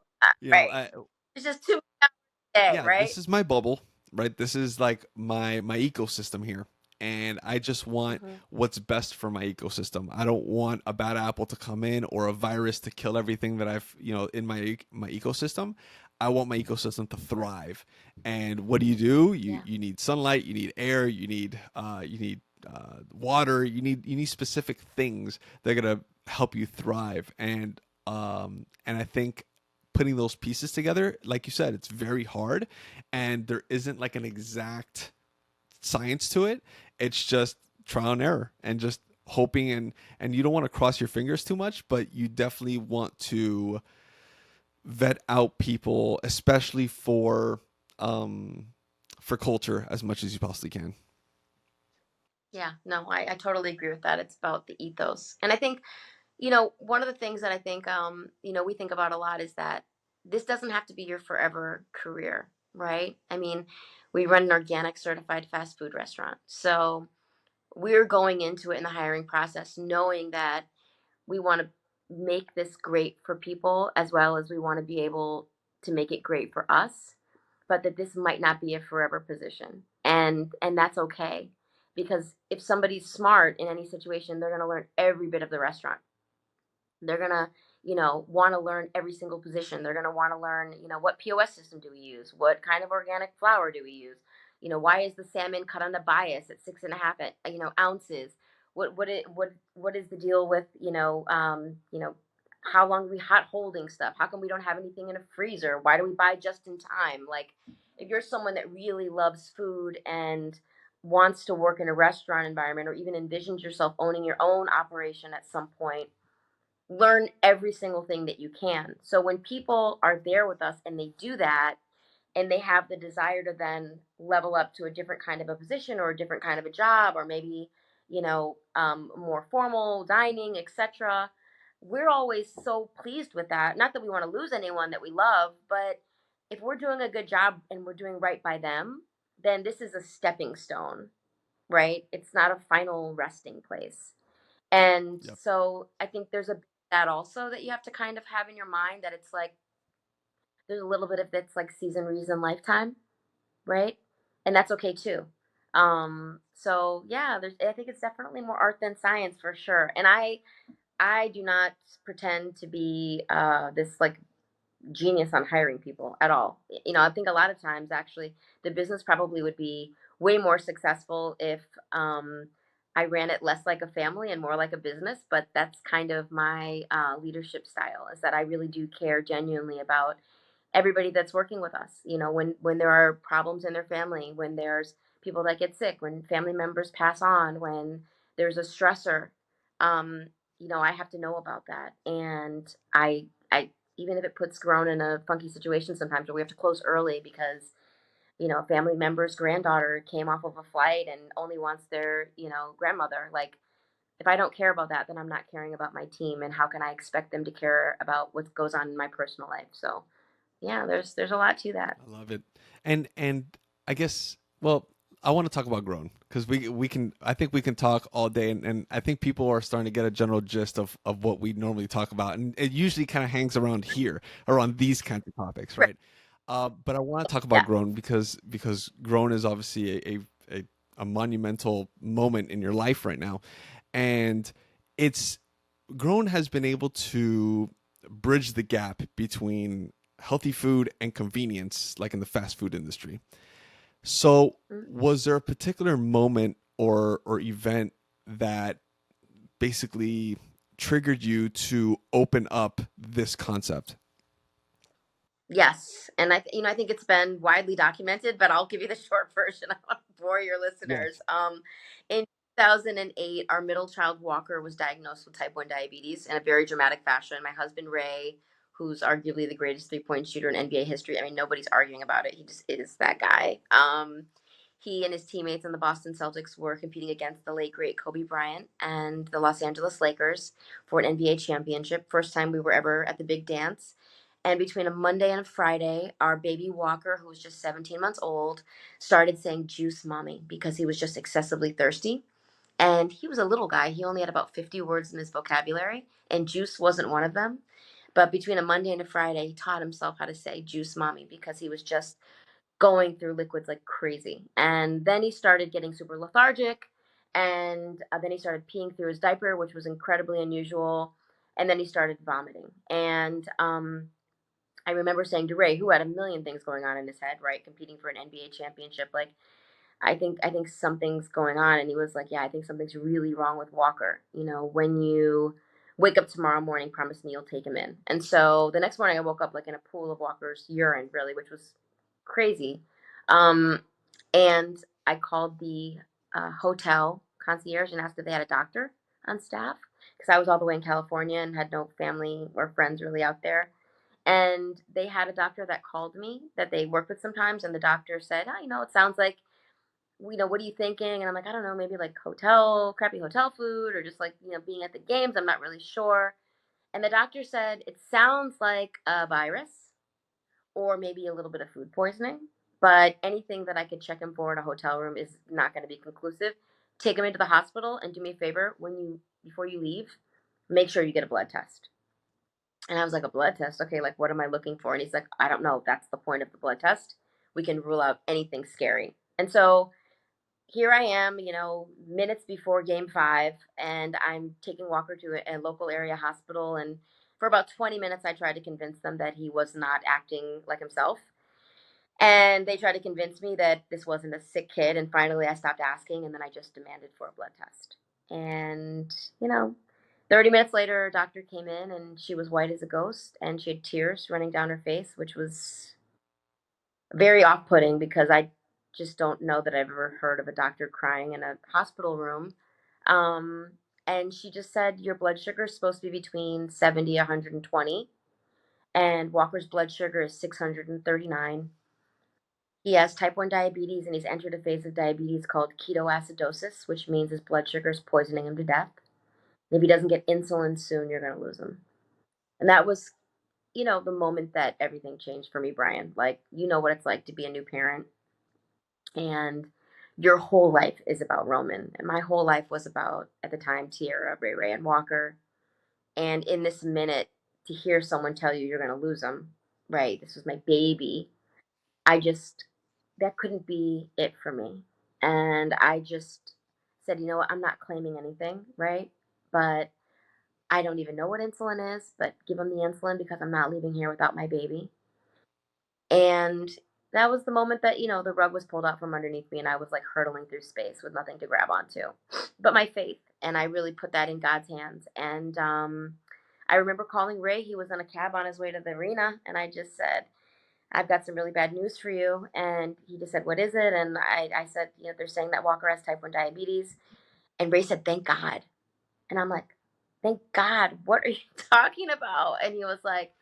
Right. I, It's just too much a day, yeah, right? this is my bubble, right? This is like my ecosystem here, and I just want Hmm. what's best for my ecosystem. I don't want a bad apple to come in or a virus to kill everything that I've in my ecosystem. I want my ecosystem to thrive. And what do? You Yeah. you need sunlight, you need air, you need water, you need specific things that are gonna help you thrive. And I think putting those pieces together, like you said, it's very hard, and there isn't like an exact science to it. It's just trial and error, and just hoping, and you don't want to cross your fingers too much, but you definitely want to vet out people, especially for culture, as much as you possibly can. Yeah. No, I totally agree with that. It's about the ethos. And I think, one of the things that I think, we think about a lot is that this doesn't have to be your forever career, right? I mean, we run an organic certified fast food restaurant. So we're going into it in the hiring process knowing that we want to make this great for people as well as we want to be able to make it great for us, but that this might not be a forever position, and that's okay, because if somebody's smart in any situation, they're going to learn every bit of the restaurant. They're going to want to learn every single position. They're going to want to learn, what POS system do we use, what kind of organic flour do we use, why is the salmon cut on a bias at 6.5 ounces, what is the deal with how long do we hot holding stuff, how come we don't have anything in a freezer, why do we buy just in time. Like, if you're someone that really loves food and wants to work in a restaurant environment, or even envisions yourself owning your own operation at some point, learn every single thing that you can. So when people are there with us and they do that, and they have the desire to then level up to a different kind of a position or a different kind of a job, or maybe more formal dining, etc., we're always so pleased with that. Not that we want to lose anyone that we love, but if we're doing a good job and we're doing right by them, then this is a stepping stone, right? It's not a final resting place. And Yep. so I think there's a that also that you have to kind of have in your mind, that it's like there's a little bit of it's like season, reason, lifetime, right? And that's okay too. So yeah, I think it's definitely more art than science for sure. And I do not pretend to be this like genius on hiring people at all. I think a lot of times actually the business probably would be way more successful if I ran it less like a family and more like a business. But that's kind of my leadership style, is that I really do care genuinely about everybody that's working with us. When there are problems in their family, when there's people that get sick, when family members pass on, when there's a stressor, um, I have to know about that. And I even if it puts Grown in a funky situation sometimes where we have to close early because a family member's granddaughter came off of a flight and only wants their grandmother. Like, if I don't care about that, then I'm not caring about my team, and how can I expect them to care about what goes on in my personal life? So yeah, there's a lot to that. I love it. And I guess, well, I want to talk about Grown because we can, I think we can talk all day, and I think people are starting to get a general gist of what we normally talk about, and it usually kind of hangs around here, around these kinds of topics, Right. right? But I want to talk about Yeah. Grown because Grown is obviously a monumental moment in your life right now, and it's Grown has been able to bridge the gap between healthy food and convenience, like in the fast food industry. So, Mm. was there a particular moment or event that basically triggered you to open up this concept? Yes, and I think it's been widely documented, but I'll give you the short version. I want to bore your listeners. Yes. In 2008, our middle child Walker was diagnosed with type 1 diabetes in a very dramatic fashion. My husband Ray, who's arguably the greatest 3-point shooter in NBA history, I mean, nobody's arguing about it. He just is that guy. He and his teammates in the Boston Celtics were competing against the late great Kobe Bryant and the Los Angeles Lakers for an NBA championship. First time we were ever at the big dance. And between a Monday and a Friday, our baby Walker, who was just 17 months old, started saying juice mommy because he was just excessively thirsty. And he was a little guy. He only had about 50 words in his vocabulary, and juice wasn't one of them. But between a Monday and a Friday, he taught himself how to say juice mommy because he was just going through liquids like crazy. And then he started getting super lethargic. And then he started peeing through his diaper, which was incredibly unusual. And then he started vomiting. And I remember saying to Ray, who had a million things going on in his head, right, competing for an NBA championship, like, I think something's going on. And he was like, yeah, I think something's really wrong with Walker. When you wake up tomorrow morning, promise me you'll take him in. And so the next morning, I woke up like in a pool of Walker's urine, really, which was crazy. Um, and I called the hotel concierge and asked if they had a doctor on staff because I was all the way in California and had no family or friends really out there. And they had a doctor that called me that they work with sometimes, and the doctor said, "Oh, it sounds like, what are you thinking?" And I'm like, "I don't know, maybe like crappy hotel food, or just like, being at the games. I'm not really sure." And the doctor said, "It sounds like a virus or maybe a little bit of food poisoning, but anything that I could check him for in a hotel room is not going to be conclusive. Take him into the hospital and do me a favor, before you leave, make sure you get a blood test." And I was like, "A blood test? Okay, like what am I looking for?" And he's like, "I don't know. That's the point of the blood test. We can rule out anything scary." And so here I am, minutes before game 5, and I'm taking Walker to a local area hospital. And for about 20 minutes, I tried to convince them that he was not acting like himself. And they tried to convince me that this wasn't a sick kid. And finally, I stopped asking, and then I just demanded for a blood test. And, 30 minutes later, a doctor came in, and she was white as a ghost, and she had tears running down her face, which was very off putting because I just don't know that I've ever heard of a doctor crying in a hospital room. Um, and she just said, "Your blood sugar is supposed to be between 70 and 120, and Walker's blood sugar is 639. He has type 1 diabetes, and he's entered a phase of diabetes called ketoacidosis, which means his blood sugar is poisoning him to death. If he doesn't get insulin soon, you're going to lose him." And that was, the moment that everything changed for me, Brian. Like, you know what it's like to be a new parent, and your whole life is about Roman. And my whole life was about, at the time, Tierra, Ray Ray, and Walker. And in this minute, to hear someone tell you you're going to lose them, right? This was my baby. I just, that couldn't be it for me. And I just said, you know what? I'm not claiming anything, right? But I don't even know what insulin is, but give him the insulin because I'm not leaving here without my baby. And that was the moment that, the rug was pulled out from underneath me and I was like hurtling through space with nothing to grab onto but my faith. And I really put that in God's hands. And I remember calling Ray. He was in a cab on his way to the arena. And I just said, I've got some really bad news for you. And he just said, what is it? And I said, they're saying that Walker has type 1 diabetes. And Ray said, thank God. And I'm like, thank God. What are you talking about? And he was like,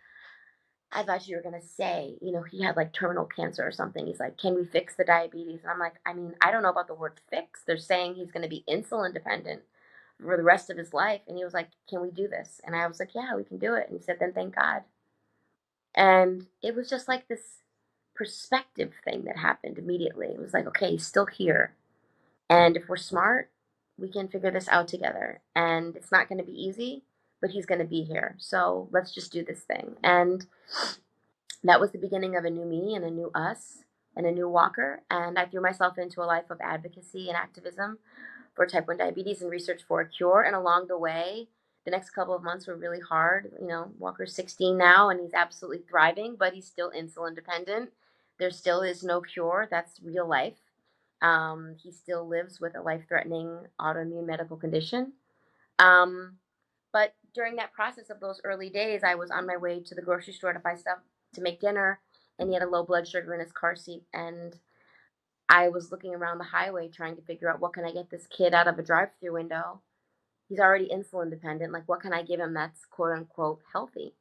I thought you were going to say, he had like terminal cancer or something. He's like, can we fix the diabetes? And I'm like, I mean, I don't know about the word fix. They're saying he's going to be insulin dependent for the rest of his life. And he was like, can we do this? And I was like, yeah, we can do it. And he said, then thank God. And it was just like this perspective thing that happened immediately. It was like, okay, he's still here. And if we're smart, we can figure this out together. And it's not going to be easy, but he's going to be here. So let's just do this thing. And that was the beginning of a new me and a new us and a new Walker. And I threw myself into a life of advocacy and activism for type 1 diabetes and research for a cure. And along the way, the next couple of months were really hard. Walker's 16 now and he's absolutely thriving, but he's still insulin dependent. There still is no cure. That's real life. He still lives with a life-threatening autoimmune medical condition. But during that process of those early days, I was on my way to the grocery store to buy stuff to make dinner, and he had a low blood sugar in his car seat. And I was looking around the highway trying to figure out what can I get this kid out of a drive-through window. He's already insulin dependent. Like, what can I give him that's quote unquote healthy?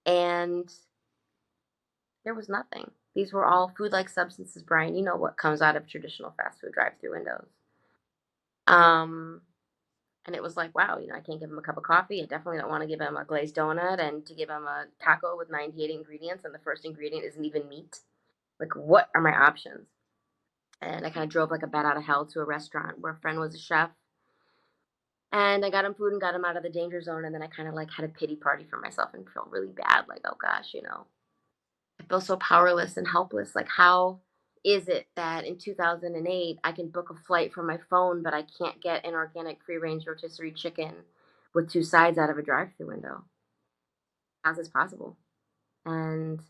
And there was nothing. These were all food-like substances, Brian. You know what comes out of traditional fast food drive-through windows. Um, And it was like, wow, I can't give him a cup of coffee. I definitely don't want to give him a glazed donut and to give him a taco with 98 ingredients and the first ingredient isn't even meat. Like, what are my options? And I kind of drove like a bat out of hell to a restaurant where a friend was a chef. And I got him food and got him out of the danger zone. And then I kind of like had a pity party for myself and felt really bad. Like, oh gosh, I feel so powerless and helpless. Like, how is it that in 2008 I can book a flight from my phone, but I can't get an organic free range rotisserie chicken with two sides out of a drive through window? How's this possible? And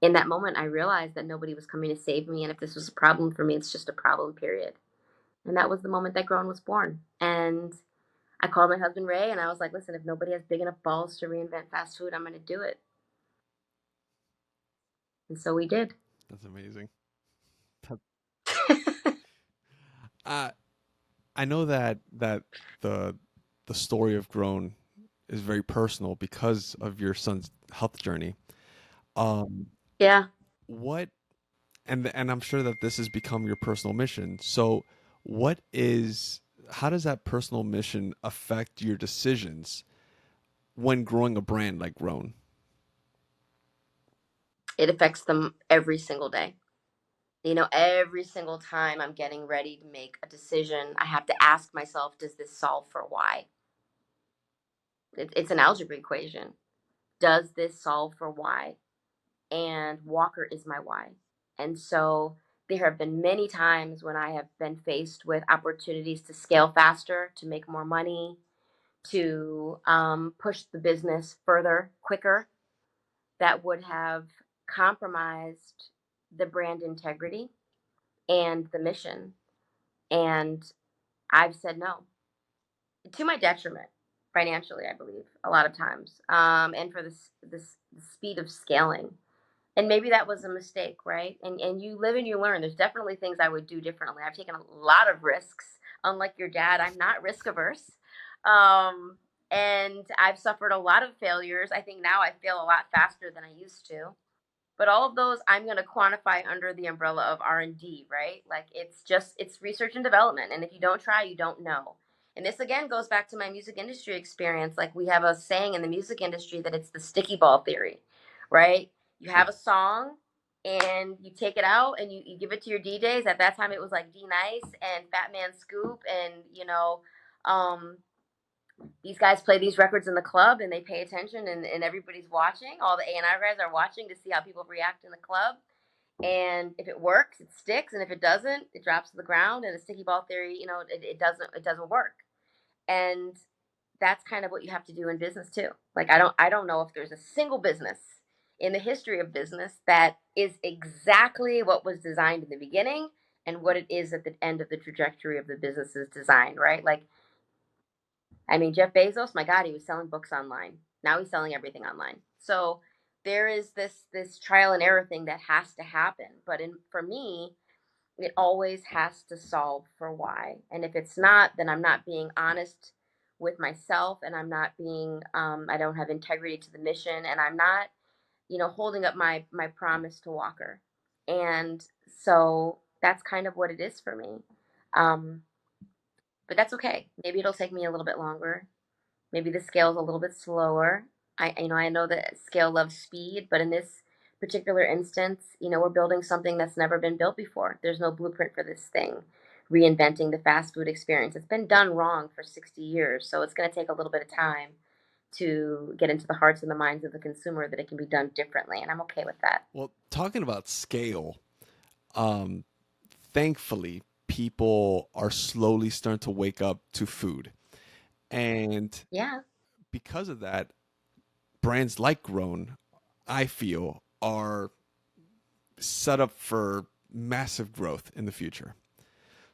in that moment, I realized that nobody was coming to save me. And if this was a problem for me, it's just a problem, period. And that was the moment that Grown was born. And I called my husband Ray and I was like, listen, if nobody has big enough balls to reinvent fast food, I'm going to do it. And so we did. That's amazing. Uh, I know that the the story of Grown is very personal because of your son's health journey. Um, Yeah. what and I'm sure that this has become your personal mission. So, what is how does that personal mission affect your decisions when growing a brand like Grown? It affects them every single day. Every single time I'm getting ready to make a decision, I have to ask myself, does this solve for why? It's an algebra equation. Does this solve for why? And Walker is my why. And so there have been many times when I have been faced with opportunities to scale faster, to make more money, to push the business further, quicker, that would have compromised the brand integrity and the mission. And I've said no to my detriment financially, I believe, a lot of times, and for this the speed of scaling. And maybe that was a mistake, right? And you live and you learn. There's definitely things I would do differently. I've taken a lot of risks. Unlike your dad, I'm not risk averse. Um, and I've suffered a lot of failures. I think now I fail a lot faster than I used to. But all of those I'm going to quantify under the umbrella of R&D, right? Like it's research and development. And if you don't try, you don't know. And this again goes back to my music industry experience. Like we have a saying in the music industry that it's the sticky ball theory, right? You have a song and you take it out and you give it to your DJs. At that time it was like D Nice and Fat Man Scoop and um these guys play these records in the club and they pay attention and everybody's watching. All the A&R guys are watching to see how people react in the club. And if it works, it sticks. And if it doesn't, it drops to the ground. And the sticky ball theory, it doesn't work. And that's kind of what you have to do in business too. Like I don't know if there's a single business in the history of business that is exactly what was designed in the beginning and what it is at the end of the trajectory of the business's design, right? Like, I mean, Jeff Bezos, my God, he was selling books online. Now he's selling everything online. So there is this trial and error thing that has to happen. But for me, it always has to solve for why. And if it's not, then I'm not being honest with myself, and I'm not being I don't have integrity to the mission, and I'm not, holding up my promise to Walker. And so that's kind of what it is for me. Um, but that's okay. Maybe it'll take me a little bit longer. Maybe the scale's a little bit slower. I know that scale loves speed, but in this particular instance, we're building something that's never been built before. There's no blueprint for this thing, reinventing the fast food experience. It's been done wrong for 60 years, so it's going to take a little bit of time to get into the hearts and the minds of the consumer that it can be done differently, and I'm okay with that. Well, talking about scale, um, thankfully, people are slowly starting to wake up to food. And Yeah. because of that, brands like Grown, I feel, are set up for massive growth in the future.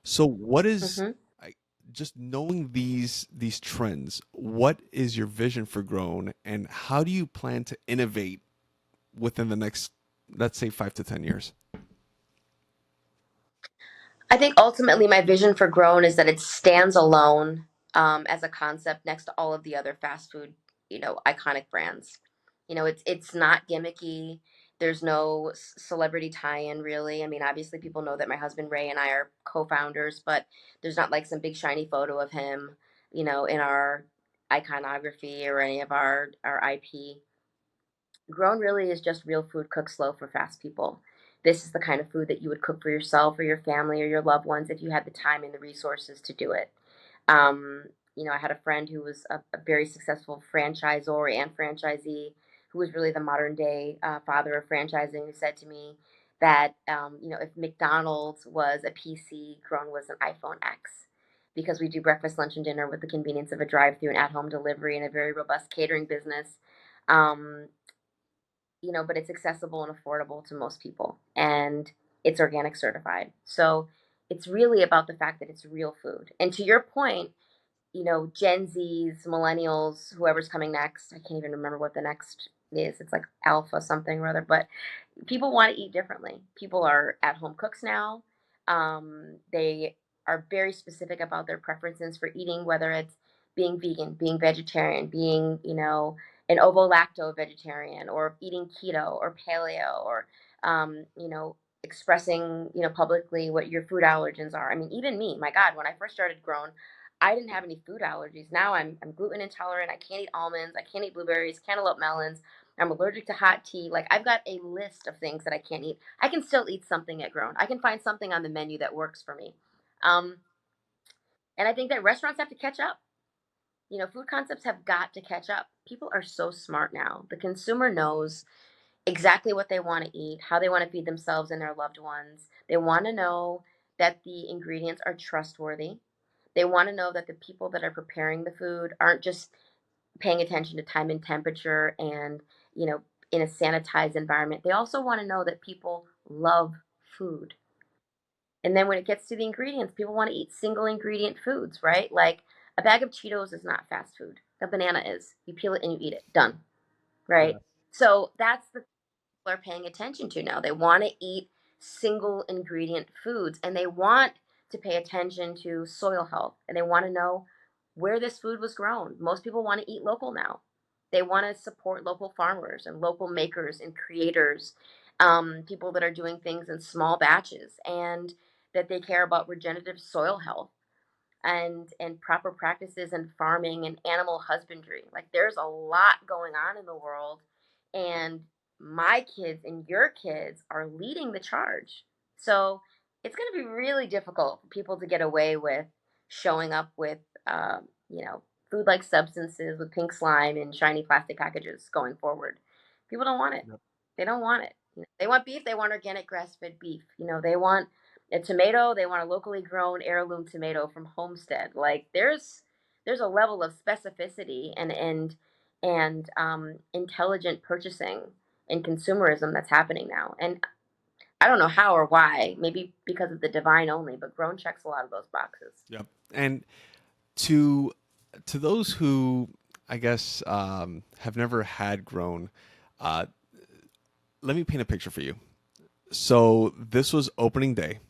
So what is hmm I, just knowing these trends, what is your vision for Grown and how do you plan to innovate within the next, let's say, 5 to 10 years? I think ultimately my vision for Grown is that it stands alone as a concept next to all of the other fast food, iconic brands. It's not gimmicky. There's no celebrity tie-in really. I mean, obviously people know that my husband Ray and I are co-founders, but there's not like some big shiny photo of him, in our iconography or any of our IP. Grown really is just real food cooked slow for fast people. This is the kind of food that you would cook for yourself or your family or your loved ones if you had the time and the resources to do it. Um, I had a friend who was a very successful franchisor and franchisee who was really the modern day father of franchising, who said to me that, if McDonald's was a PC, Grown was an iPhone X. Because we do breakfast, lunch, and dinner with the convenience of a drive-through and at-home delivery and a very robust catering business. Um, but it's accessible and affordable to most people. And it's organic certified. So it's really about the fact that it's real food. And to your point, Gen Zs, millennials, whoever's coming next, I can't even remember what the next is. It's like alpha something or other, but people want to eat differently. People are at home cooks now. They are very specific about their preferences for eating, whether it's being vegan, being vegetarian, being, an ovo-lacto vegetarian, or eating keto or paleo, or, expressing, publicly what your food allergens are. I mean, even me, my God, when I first started Grown, I didn't have any food allergies. Now I'm gluten intolerant. I can't eat almonds. I can't eat blueberries, cantaloupe melons. I'm allergic to hot tea. Like, I've got a list of things that I can't eat. I can still eat something at Grown. I can find something on the menu that works for me. Um, and I think that restaurants have to catch up. Food concepts have got to catch up. People are so smart now. The consumer knows exactly what they want to eat, how they want to feed themselves and their loved ones. They want to know that the ingredients are trustworthy. They want to know that the people that are preparing the food aren't just paying attention to time and temperature and, you know, in a sanitized environment. They also want to know that people love food. And then when it gets to the ingredients, people want to eat single ingredient foods, right? Like a bag of Cheetos is not fast food. A banana is. You peel it and you eat it. Done. Right? Yes. So that's the people are paying attention to now. They want to eat single ingredient foods, and they want to pay attention to soil health, and they want to know where this food was grown. Most people want to eat local now. They want to support local farmers and local makers and creators, people that are doing things in small batches, and that they care about regenerative soil health and proper practices in farming and animal husbandry. Like, there's a lot going on in the world, and my kids and your kids are leading the charge. So it's going to be really difficult for people to get away with showing up with, you know, food like substances with pink slime and shiny plastic packages going forward. People don't want it. Yep. They don't want it. They want beef. They want organic grass-fed beef. They want a tomato, they want a locally grown heirloom tomato from Homestead. Like, there's there's a level of specificity and intelligent purchasing and consumerism that's happening now. And I don't know how or why. Maybe because of the divine only, but Grown checks a lot of those boxes. Yep. And to those who I guess have never had Grown, uh, let me paint a picture for you. So this was opening day.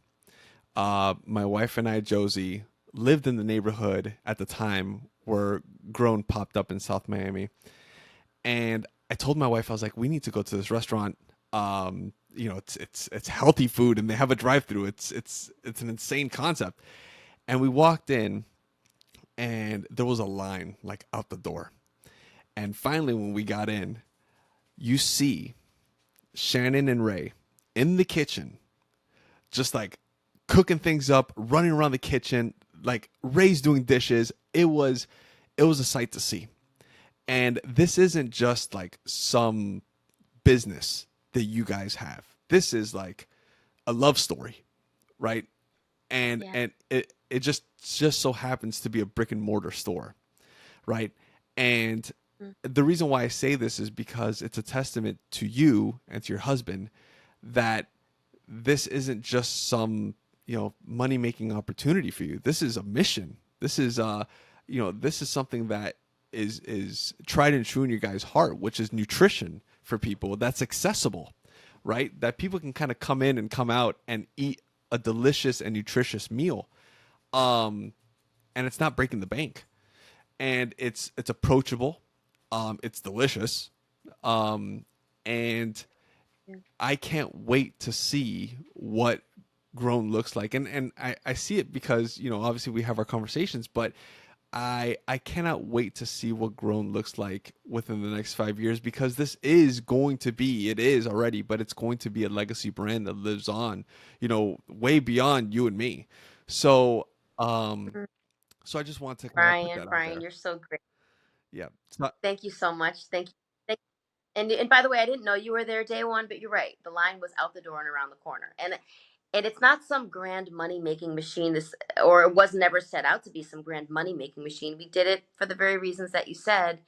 My wife and I, Josie, lived in the neighborhood at the time where Grown popped up in South Miami, and I told my wife, I was like, we need to go to this restaurant. It's healthy food, and they have a drive-through. It's an insane concept. And we walked in, and there was a line like out the door. And finally, when we got in, you see Shannon and Ray in the kitchen, just like cooking things up, running around the kitchen, like Ray's doing dishes. It was a sight to see. And this isn't just like some business that you guys have. This is like a love story, right? And Yeah. and it just so happens to be a brick and mortar store, right? And Mm. the reason why I say this is because it's a testament to you and to your husband that this isn't just some, money making opportunity for you. This is a mission. This is something that is tried and true in your guys' heart, which is nutrition for people that's accessible, right? That people can kind of come in and come out and eat a delicious and nutritious meal. Um, and it's not breaking the bank. And it's approachable. It's delicious. Um, and Yeah. I can't wait to see what Grown looks like. And I see it because, obviously we have our conversations, but I cannot wait to see what Grown looks like within the next 5 years, because this is going to be, it is already, but it's going to be a legacy brand that lives on, way beyond you and me. So, um, Mm. so I just want to kind of put Brian, that out Brian, there. you're so great. Yeah. It's not, Thank you so much. Thank you. And by the way, I didn't know you were there day one, but you're right. The line was out the door and around the corner. And it's not some grand money making machine. This, or it was never set out to be some grand money making machine. We did it for the very reasons that you said.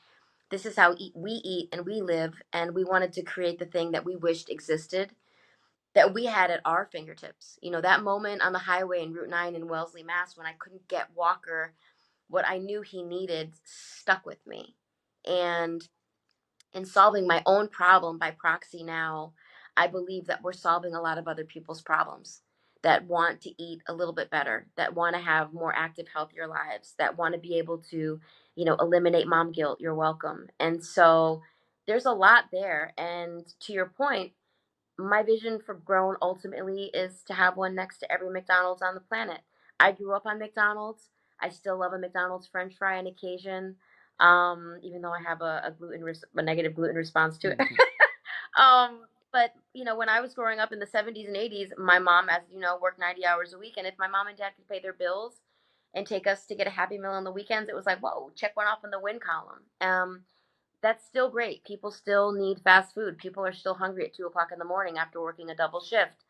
This is how we eat and we live, and we wanted to create the thing that we wished existed, that we had at our fingertips. That moment on the highway in Route 9 in Wellesley, Mass, when I couldn't get Walker what I knew he needed, stuck with me. And in solving my own problem by proxy now, I believe that we're solving a lot of other people's problems, that want to eat a little bit better, that want to have more active, healthier lives, that want to be able to, eliminate mom guilt. You're welcome. And so there's a lot there. And to your point, my vision for Grown ultimately is to have one next to every McDonald's on the planet. I grew up on McDonald's. I still love a McDonald's French fry on occasion, even though I have a negative gluten response to it. um, but when I was growing up in the 70s and 80s, my mom, as you know, worked 90 hours a week, and if my mom and dad could pay their bills and take us to get a Happy Meal on the weekends, it was like, whoa, check one off in the win column. That's still great. People still need fast food. People are still hungry at 2 o'clock in the morning after working a double shift.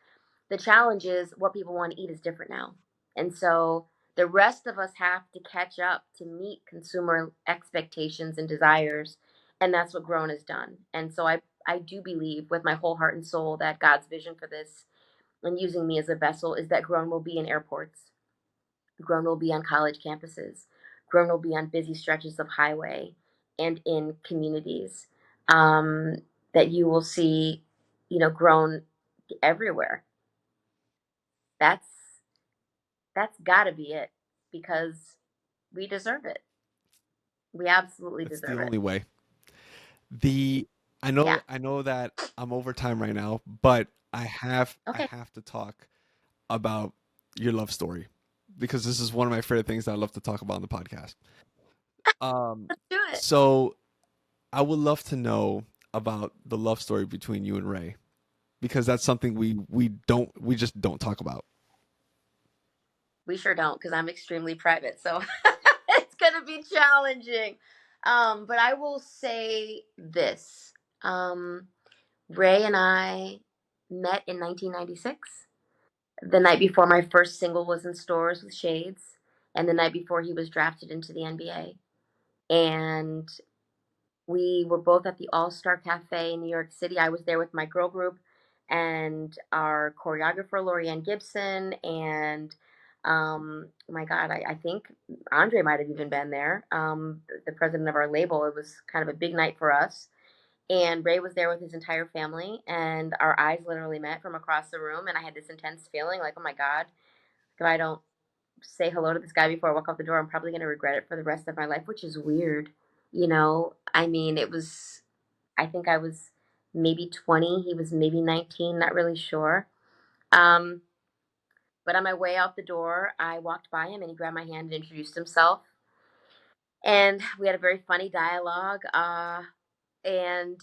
The challenge is what people want to eat is different now. And so the rest of us have to catch up to meet consumer expectations and desires. And that's what Grown has done. And so I do believe with my whole heart and soul that God's vision for this and using me as a vessel is that Grown will be in airports. Grown will be on college campuses. Grown will be on busy stretches of highway and in communities. That you will see, Grown everywhere. That's that's got to be it, because we deserve it. We absolutely it's the deserve it. only way. The I know Yeah. I know that I'm over time right now, but I Okay. have to talk about your love story, because this is one of my favorite things that I love to talk about on the podcast. Um, Let's do it. so I would love to know about the love story between you and Ray, because that's something we just don't talk about. We sure don't, because I'm extremely private. So it's going to be challenging. But I will say this. Um, Ray and I met in 1996, the night before my first single was in stores with Shades. and the night before he was drafted into the NBA. And we were both at the All Star Cafe in New York City. I was there with my girl group and our choreographer, Lorianne Gibson, and my God, I think Andre might have even been there, the president of our label. It was kind of a big night for us. And Ray was there with his entire family, and our eyes literally met from across the room. And I had this intense feeling like, oh my God, if I don't say hello to this guy before I walk out the door, I'm probably going to regret it for the rest of my life, which is weird. I mean, I think I was maybe 20. He was maybe 19, not really sure. Um, but on my way out the door, I walked by him and he grabbed my hand and introduced himself. And we had a very funny dialogue. And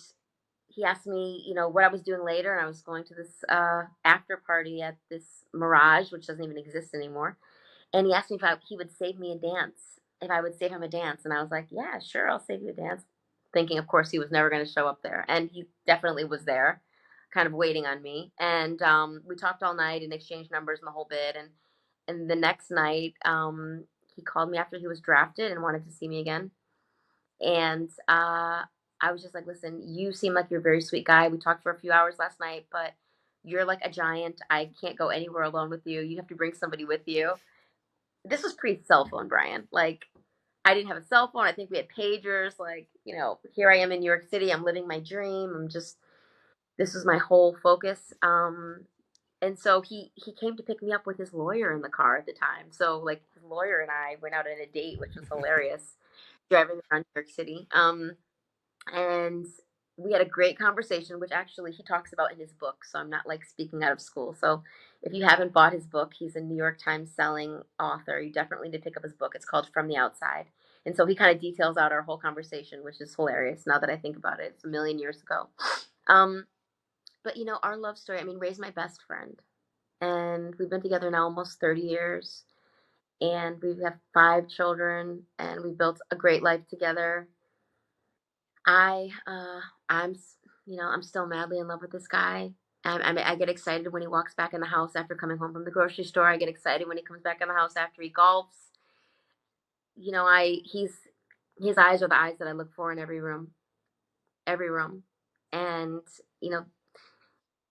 he asked me, what I was doing later. And I was going to this after party at this Mirage, which doesn't even exist anymore. And he asked me if he would save me a dance, if I would save him a dance. And I was like, yeah, sure, I'll save you a dance. Thinking, of course, he was never going to show up there. And he definitely was there, kind of waiting on me. And we talked all night and exchanged numbers and the whole bit. And the next night, he called me after he was drafted and wanted to see me again. And I was just like, listen, you seem like you're a very sweet guy. We talked for a few hours last night, but you're like a giant. I can't go anywhere alone with you. You have to bring somebody with you. This was pre-cell phone, Brian. Like, I didn't have a cell phone. I think we had pagers. Like, here I am in New York City. I'm living my dream. This was my whole focus. And so he came to pick me up with his lawyer in the car at the time. So like his lawyer and I went out on a date, which was hilarious, driving around New York City. And we had a great conversation, which actually he talks about in his book. So I'm not like speaking out of school. So if you haven't bought his book, he's a New York Times selling author. You definitely need to pick up his book. It's called From the Outside. And so he kind of details out our whole conversation, which is hilarious now that I think about it. It's a million years ago. Um, but our love story, I mean, Ray's my best friend. And we've been together now almost 30 years. And we have 5 children, and we built a great life together. I I'm I'm still madly in love with this guy. I get excited when he walks back in the house after coming home from the grocery store. I get excited when he comes back in the house after he golfs. His eyes are the eyes that I look for in every room. And you know,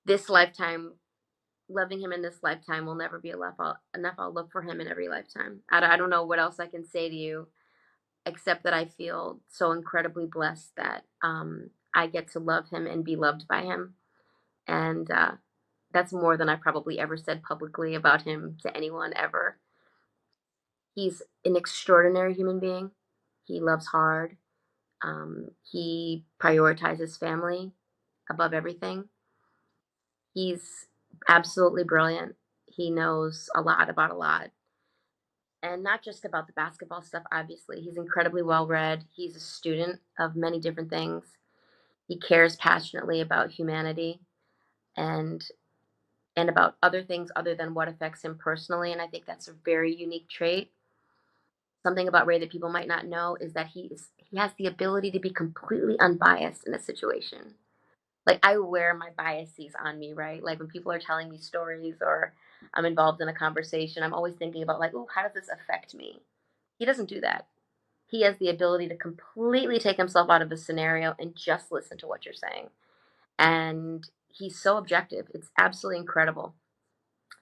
this lifetime, loving him in this lifetime will never be enough. I'll look for him in every lifetime. I don't know what else I can say to you except that I feel so incredibly blessed that I get to love him and be loved by him. And that's more than I probably ever said publicly about him to anyone ever. He's an extraordinary human being. He loves hard. He prioritizes family above everything. He's absolutely brilliant. He knows a lot about a lot. And not just about the basketball stuff, obviously. He's incredibly well read. He's a student of many different things. He cares passionately about humanity and about other things other than what affects him personally. And I think that's a very unique trait. Something about Ray that people might not know is that he has the ability to be completely unbiased in a situation. Like I wear my biases on me, right? Like when people are telling me stories or I'm involved in a conversation, I'm always thinking about like, oh, how does this affect me? He doesn't do that. He has the ability to completely take himself out of the scenario and just listen to what you're saying. And he's so objective. It's absolutely incredible.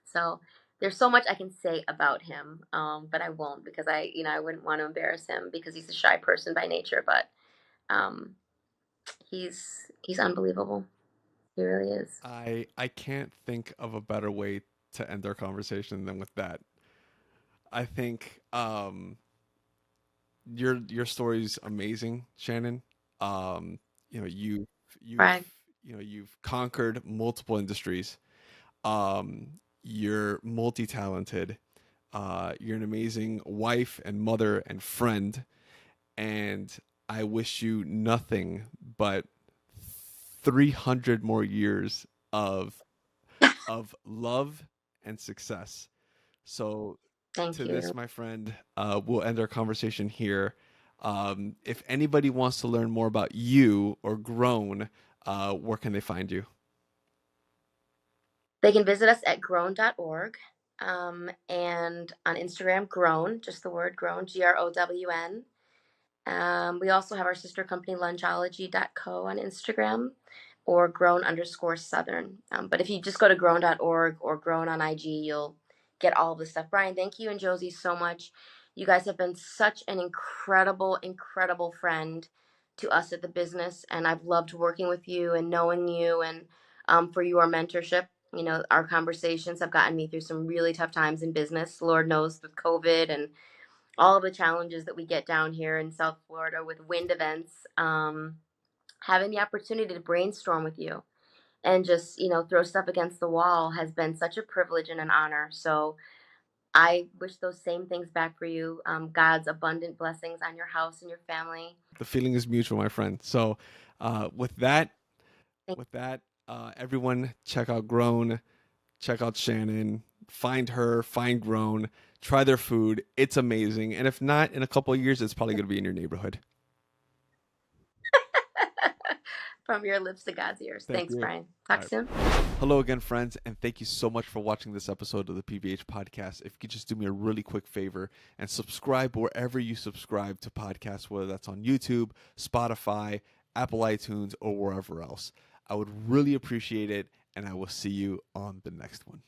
So there's so much I can say about him, but I won't because I wouldn't want to embarrass him because he's a shy person by nature. But um, he's unbelievable. He really is. I can't think of a better way to end our conversation than with that. I think your story's amazing, Shannon. Um, you know, you've Right. you've conquered multiple industries. Um, you're multi-talented. You're an amazing wife and mother and friend, and I wish you nothing but 300 more years of love and success. So Thank to this, you. my friend, we'll end our conversation here. If anybody wants to learn more about you or Grown, where can they find you? They can visit us at grown.org. and on Instagram, Grown, just the word Grown, GROWN. We also have our sister company, lunchology.co on Instagram or grown_southern. But if you just go to grown.org or grown on IG, you'll get all of the stuff. Brian, thank you and Josie so much. You guys have been such an incredible, incredible friend to us at the business. And I've loved working with you and knowing you and for your mentorship. You know, our conversations have gotten me through some really tough times in business. Lord knows with COVID and all of the challenges that we get down here in South Florida with wind events, having the opportunity to brainstorm with you and just, throw stuff against the wall has been such a privilege and an honor. So I wish those same things back for you. God's abundant blessings on your house and your family. The feeling is mutual, my friend. So, with that, Thank- everyone check out Grown, check out Shannon, find her, find Grown, try their food. It's amazing. And if not, in a couple of years, it's probably going to be in your neighborhood. From your lips to God's ears. Thank Thanks, you. Brian. Talk soon. Hello again, friends, and thank you so much for watching this episode of the PBH Podcast. If you could just do me a really quick favor and subscribe wherever you subscribe to podcasts, whether that's on YouTube, Spotify, Apple iTunes, or wherever else. I would really appreciate it, and I will see you on the next one.